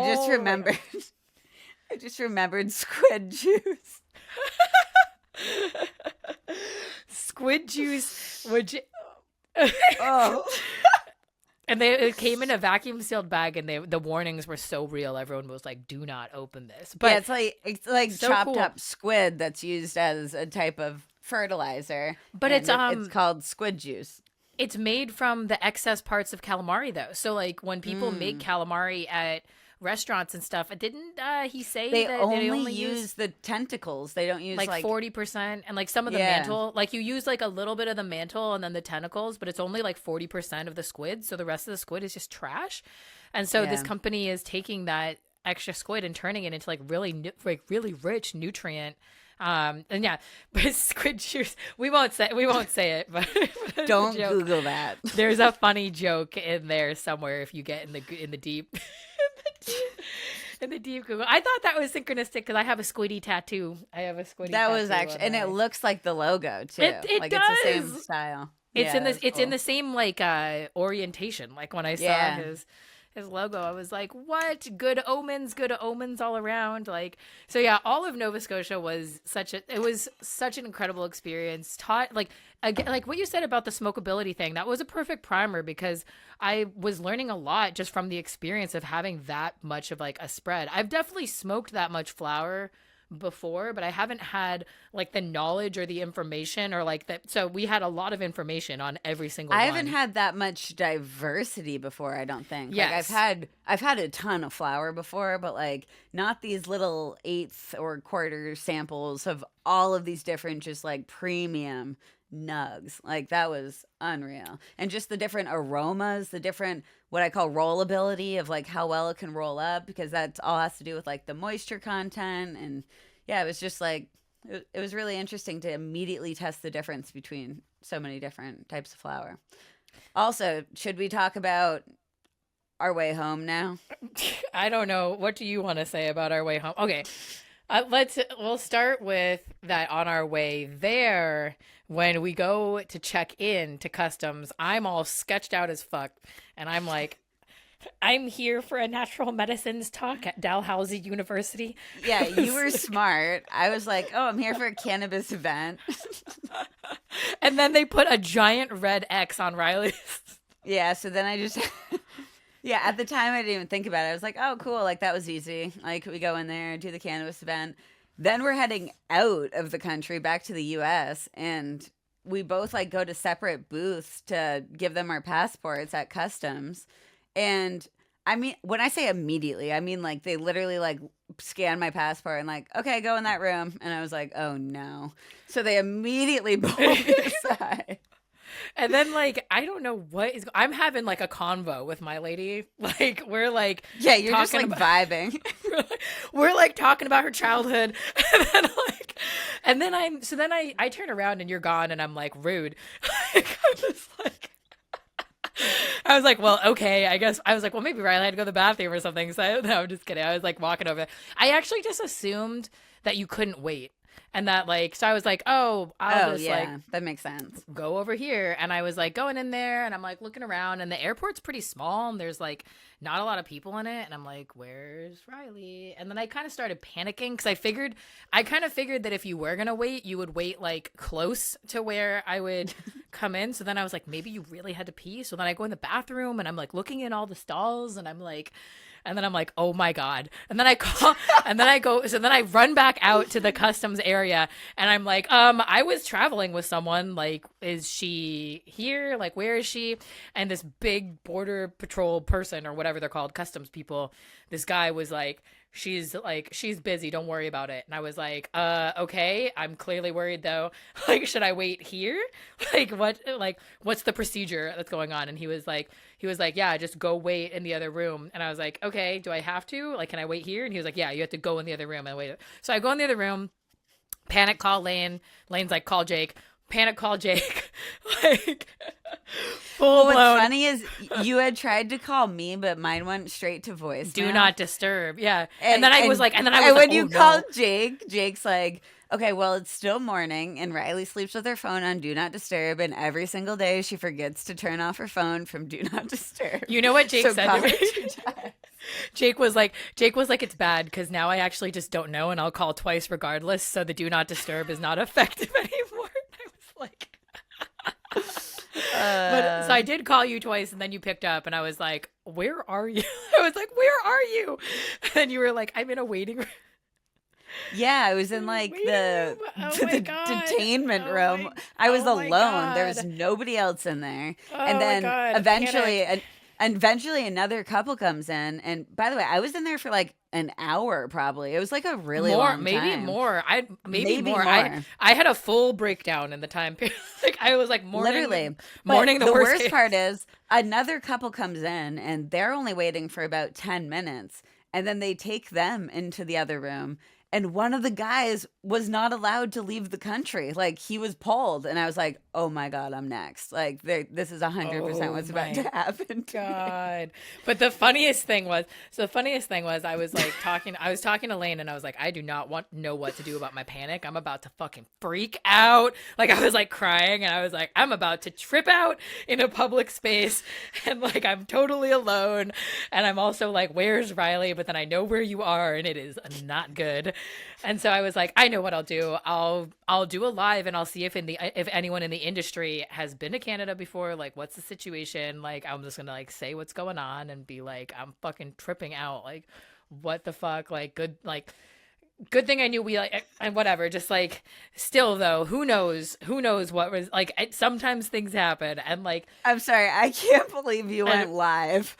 just remembered squid juice. Squid juice, which oh. And it came in a vacuum sealed bag, and the warnings were so real. Everyone was like, "Do not open this." But yeah, it's like so chopped cool. up squid that's used as a type of fertilizer. But it's called squid juice. It's made from the excess parts of calamari, though. So like when people make calamari at restaurants and stuff, didn't he say they that only they only use the tentacles? They don't use like 40%, and like some of the mantle, like you use like a little bit of the mantle and then the tentacles, but it's only like 40% of the squid, so the rest of the squid is just trash. And so this company is taking that extra squid and turning it into like really rich nutrient. And yeah, but squid juice, we won't say it, but don't Google that. There's a funny joke in there somewhere if you get in the deep in the deep Google. I thought that was synchronistic because I have a squiddy tattoo. That was actually, and it looks like the logo too. It like does. It's the same style. It's in the same like orientation. Like when I saw his logo, I was like, what? Good omens all around. Like, so yeah, all of Nova Scotia was such an incredible experience. Taught like, again, like what you said about the smokability thing, that was a perfect primer because I was learning a lot just from the experience of having that much of like a spread. I've definitely smoked that much flower before, but I haven't had like the knowledge or the information or like that. So we had a lot of information on every single one. I haven't had that much diversity before, I don't think. Yes. Like I've had a ton of flower before, but like not these little eighth or quarter samples of all of these different just like premium nugs. Like that was unreal. And just the different aromas, the different what I call rollability of like how well it can roll up, because that's all has to do with like the moisture content. And yeah, it was just like it was really interesting to immediately test the difference between so many different types of flower. Also, should we talk about our way home now? I don't know. What do you want to say about our way home? Okay. We'll start with that. On our way there, when we go to check in to customs, I'm all sketched out as fuck. And I'm like, I'm here for a natural medicines talk at Dalhousie University. Yeah, you were smart. I was like, oh, I'm here for a cannabis event. And then they put a giant red X on Riley's. Yeah, so then I just... Yeah, at the time, I didn't even think about it. I was like, oh, cool. Like, that was easy. Like, we go in there, do the cannabis event. Then we're heading out of the country back to the U.S., and we both, like, go to separate booths to give them our passports at customs. And, I mean, when I say immediately, I mean, like, they literally, like, scan my passport and, like, okay, go in that room. And I was like, oh, no. So they immediately pulled me aside. And then like I don't know what is I'm having like a convo with my lady. Like we're like Yeah, you're just like vibing. we're like talking about her childhood. And then I turn around and you're gone and I'm like rude. I was like, well, okay, I guess. I was like, well, maybe Riley had to go to the bathroom or something. So no, I'm just kidding. I was like walking over there. I actually just assumed that you couldn't wait. And that like, so I was like, oh, I'll just like, that makes sense. Go over here. And I was like going in there and I'm like looking around and the airport's pretty small and there's like not a lot of people in it. And I'm like, where's Riley? And then I kind of started panicking because I kind of figured that if you were going to wait, you would wait like close to where I would come in. So then I was like, maybe you really had to pee. So then I go in the bathroom and I'm like looking in all the stalls and I'm like, oh my God. And then so then I run back out to the customs area and I'm like, I was traveling with someone. Like, is she here? Like, where is she? And this big border patrol person or whatever they're called, customs people, this guy was like, she's busy. Don't worry about it. And I was like, okay, I'm clearly worried though. Like, should I wait here? What's the procedure that's going on? And he was like, yeah, just go wait in the other room. And I was like, okay, do I have to? Like, can I wait here? And he was like, yeah, you have to go in the other room and wait. So I go in the other room, panic call Lane. Lane's like, call Jake. Panic call Jake. Like, full blown. What's funny is you had tried to call me, but mine went straight to voice. Do not disturb. Yeah. And then I was like, when you called Jake, Jake's like, okay, well, it's still morning, and Riley sleeps with her phone on Do Not Disturb, and every single day she forgets to turn off her phone from Do Not Disturb. You know what Jake said to me? Jake was like, it's bad because now I actually just don't know, and I'll call twice regardless, so the Do Not Disturb is not effective anymore. I was like... But so I did call you twice and then you picked up and I was like, where are you? I was like, where are you? And you were like, I'm in a waiting room. Yeah, I was in like the detainment room. I was alone. There was nobody else in there. And then eventually another couple comes in. And by the way, I was in there for like an hour probably. It was like a really long time. Maybe more. I had a full breakdown in the time period. Like I was like morning the worst part is another couple comes in and they're only waiting for about 10 minutes. And then they take them into the other room. And one of the guys was not allowed to leave the country. Like, he was pulled. And I was like, oh, my God, I'm next. Like, this is 100% what's about to happen to me. But the funniest thing was, I was talking to Lane and I was like, I do not know what to do about my panic. I'm about to fucking freak out. Like, I was like crying and I was like, I'm about to trip out in a public space. And like, I'm totally alone. And I'm also like, where's Riley? But then I know where you are and it is not good. And so I was like, I know what I'll do. I'll do a live and I'll see if anyone in the industry has been to Canada before. Like, what's the situation? Like, I'm just gonna like say what's going on and be like, I'm fucking tripping out. Like, what the fuck? Like, good thing I knew we like and whatever. Just like, still though, who knows what was like. Sometimes things happen and like. I'm sorry, I can't believe you went live.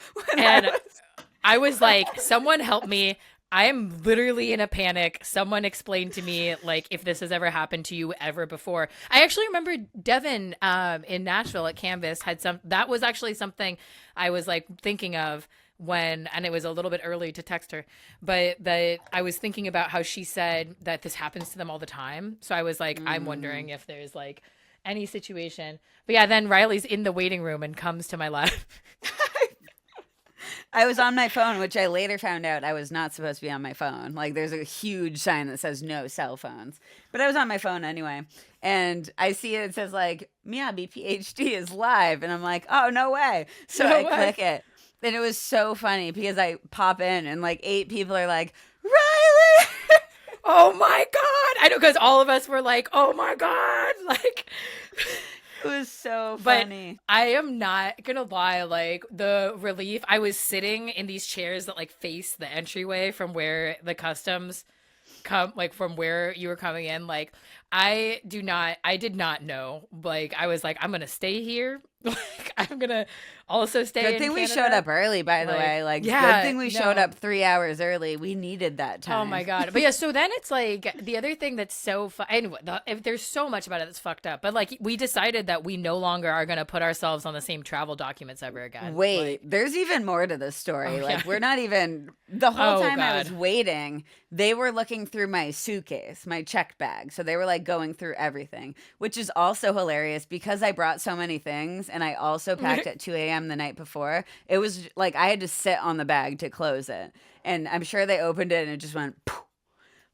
I was like, someone help me. I am literally in a panic. Someone explained to me, like, if this has ever happened to you ever before. I actually remember Devin in Nashville at Canvas that was actually something I was, like, thinking of and it was a little bit early to text her, but I was thinking about how she said that this happens to them all the time. So I was like, I'm wondering if there's, like, any situation. But yeah, then Riley's in the waiting room and comes to my live. I was on my phone, which I later found out I was not supposed to be on my phone. Like, there's a huge sign that says no cell phones. But I was on my phone anyway. And I see it says, like, Miyabe PhD is live. And I'm like, oh, no way. So I click it. And it was so funny because I pop in and, like, 8 people are like, Riley! Oh, my God. I know, because all of us were like, oh, my God. Like... It was so funny. But I am not gonna lie, like the relief. I was sitting in these chairs that like face the entryway from where the customs come, like from where you were coming in. Like I did not know. Like I was like, I'm gonna stay here Like, I'm gonna also stay Good in thing we Canada. showed up early, by the Like, way. Like, yeah, good thing we showed no. up 3 hours early. We needed that time. Oh my god! But yeah, so then it's like the other thing that's so anyway. If there's so much about it that's fucked up, but like we decided that we no longer are gonna put ourselves on the same travel documents ever again. Wait, like, there's even more to this story. Oh, Like, yeah. we're not even the whole Oh, time I was God. waiting, they were looking through my suitcase, my checked bag. So they were like going through everything, which is also hilarious because I brought so many things and I also packed at 2 a.m. the night before. It was like I had to sit on the bag to close it. And I'm sure they opened it and it just went poof.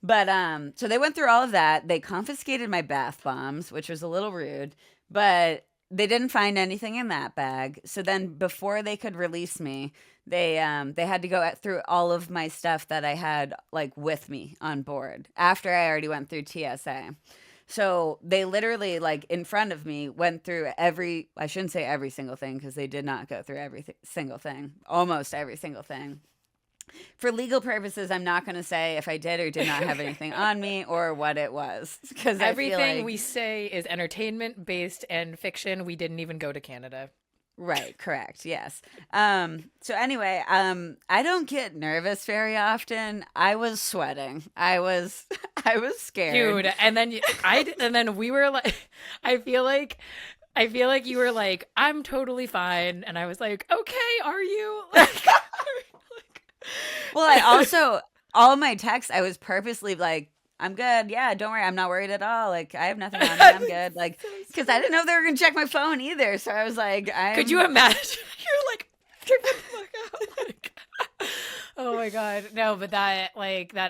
But so they went through all of that. They confiscated my bath bombs, which was a little rude, but they didn't find anything in that bag. So then before they could release me, they had to go through all of my stuff that I had like with me on board after I already went through TSA. So they literally like in front of me went through I shouldn't say every single thing because they did not go through single thing, almost every single thing. For legal purposes, I'm not going to say if I did or did not have anything on me or what it was because Everything we say is entertainment based and fiction. We didn't even go to Canada. Right, correct. Yes. So anyway, I don't get nervous very often. I was sweating. I was scared. Dude, and then we were like I feel like you were like, I'm totally fine. And I was like, okay, are you? Well, I also, all my texts, I was purposely like, I'm good. Yeah, don't worry. I'm not worried at all. Like, I have nothing on me. I'm good. Like, because I didn't know they were going to check my phone either. So I was like, Could you imagine? You're like, get the fuck out. Like, oh my God. No, but that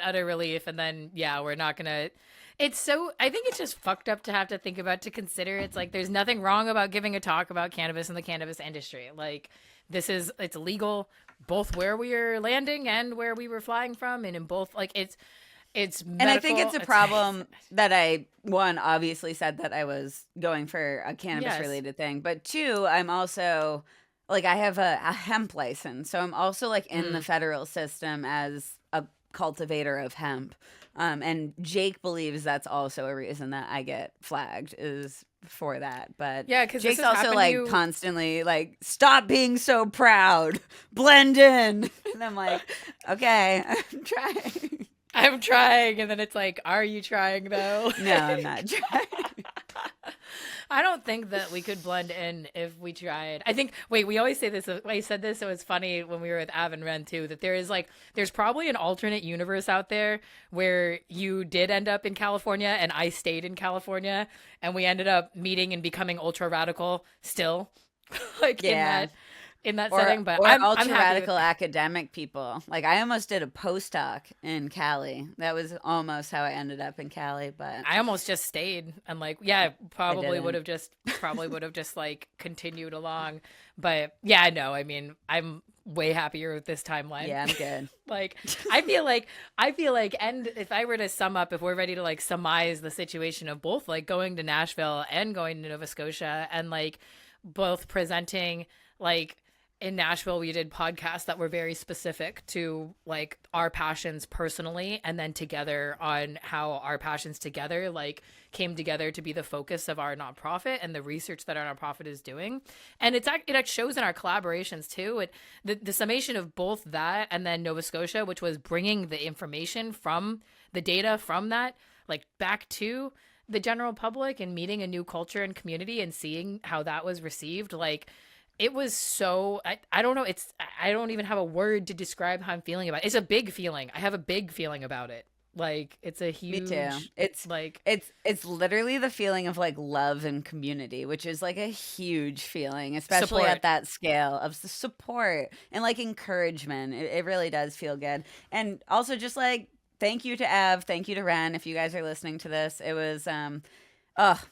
utter relief. And then, yeah, we're not going to. I think it's just fucked up to have to think about, to consider. It's like, there's nothing wrong about giving a talk about cannabis and the cannabis industry. Like, it's legal both where we are landing and where we were flying from. And in both, like, it's medical. And I think it's a problem that I, one, obviously said that I was going for a cannabis related thing. But two, I'm also, like, I have a hemp license. So I'm also, like, in the federal system as a cultivator of hemp. And Jake believes that's also a reason that I get flagged is for that. But yeah, because Jake's also like constantly like, stop being so proud, blend in. And I'm like, okay, I'm trying. And then it's like, are you trying though? No, I'm not trying. I don't think that we could blend in if we tried. I think, we always say this. I said this, so it's funny when we were with Av and Ren too, that there's probably an alternate universe out there where you did end up in California and I stayed in California and we ended up meeting and becoming ultra radical still. Like, yeah. in that setting, but I'm ultra radical with academic people. Like, I almost did a postdoc in Cali. That was almost how I ended up in Cali, but I almost just stayed and like, yeah, probably would have just like continued along. But yeah, no, I mean, I'm way happier with this timeline. Yeah, I'm good. Like, I feel like, and if I were to sum up, if we're ready to like surmise the situation of both like going to Nashville and going to Nova Scotia and like both presenting, like, in Nashville, we did podcasts that were very specific to like our passions personally, and then together on how our passions together like came together to be the focus of our nonprofit and the research that our nonprofit is doing. And it shows in our collaborations too. The summation of both that and then Nova Scotia, which was bringing the information from the data from that like back to the general public and meeting a new culture and community and seeing how that was received, like. It was so, I don't know, I don't even have a word to describe how I'm feeling about it. It's a big feeling. I have a big feeling about it. Like, it's a huge. Me too. It's like it's literally the feeling of like love and community, which is like a huge feeling, especially at that scale of the support and like encouragement. It really does feel good. And also just like, thank you to Ev, thank you to Ren, if you guys are listening to this. It was,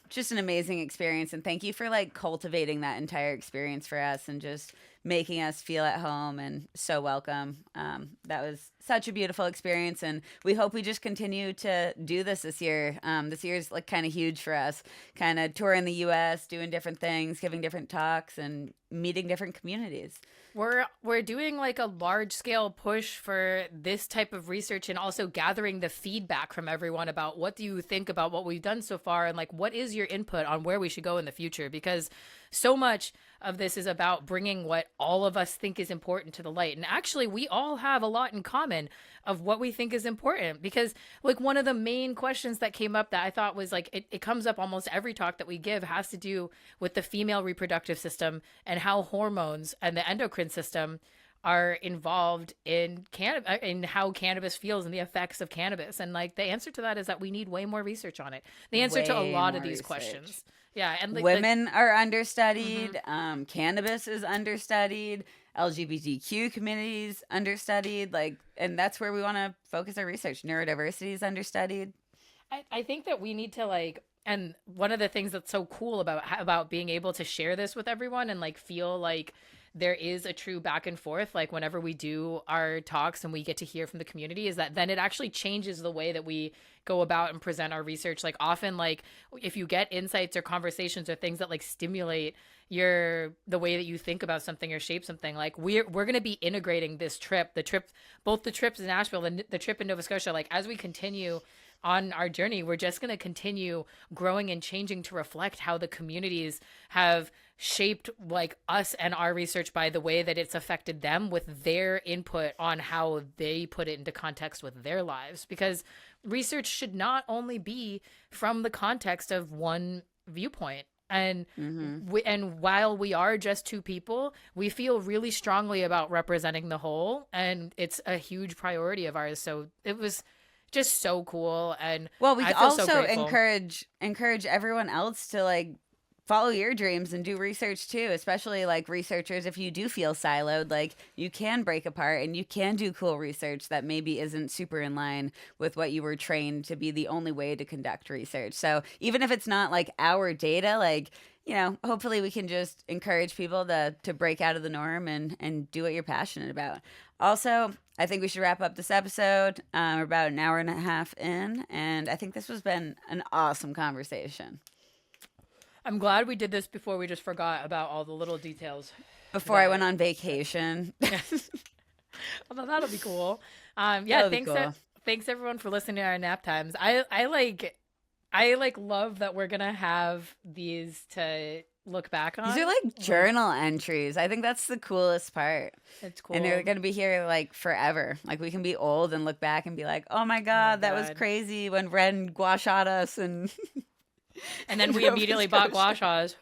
just an amazing experience. And thank you for like cultivating that entire experience for us and just making us feel at home and so welcome. That was such a beautiful experience, and we hope we just continue to do this year. This year's like kind of huge for us, kind of touring the U.S., doing different things, giving different talks, and meeting different communities. We're doing like a large scale push for this type of research, and also gathering the feedback from everyone about what do you think about what we've done so far, and like what is your input on where we should go in the future, because so much of this is about bringing what all of us think is important to the light. And actually, we all have a lot in common of what we think is important, because like one of the main questions that came up that I thought was like, it comes up almost every talk that we give, has to do with the female reproductive system and how hormones and the endocrine system are involved in how cannabis feels and the effects of cannabis. And like the answer to that is that we need way more research on it. The answer to a lot of these questions. Yeah, and women are understudied. Cannabis is understudied. LGBTQ communities understudied. And that's where we want to focus our research. Neurodiversity is understudied. I think that we need to and one of the things that's so cool about being able to share this with everyone and like feel like there is a true back and forth, like whenever we do our talks and we get to hear from the community, is that then it actually changes the way that we go about and present our research. Like often, like if you get insights or conversations or things that like stimulate the way that you think about something or shape something, like we're going to be integrating both the trips in Nashville and the trip in Nova Scotia, like as we continue on our journey, we're just going to continue growing and changing to reflect how the communities have shaped like us and our research by the way that it's affected them with their input on how they put it into context with their lives. Because research should not only be from the context of one viewpoint. And and while we are just two people, we feel really strongly about representing the whole, and it's a huge priority of ours. So it was just so cool. And well, we also so encourage everyone else to like follow your dreams and do research too, especially like researchers. If you do feel siloed, like you can break apart and you can do cool research that maybe isn't super in line with what you were trained to be the only way to conduct research. So even if it's not like our data, like, you know, hopefully we can just encourage people to break out of the norm and do what you're passionate about. Also, I think we should wrap up this episode. We're about an hour and a half in, and I think this has been an awesome conversation. I'm glad we did this before we just forgot about all the little details. Before I went on vacation. Well, that'll be cool. Thanks everyone for listening to our nap times. I love that we're gonna have these to look back on. These are like journal entries. I think that's the coolest part. It's cool. And they're gonna be here like forever. Like we can be old and look back and be like, oh my god, that was crazy when Ren gua shot us and then we immediately bought gua shas.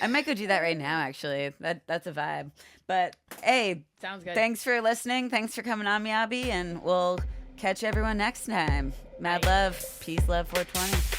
I might go do that right now, actually. That's a vibe. But hey, sounds good. Thanks for listening. Thanks for coming on, Miyabe, and we'll catch everyone next time. Mad love. Peace, love, 420.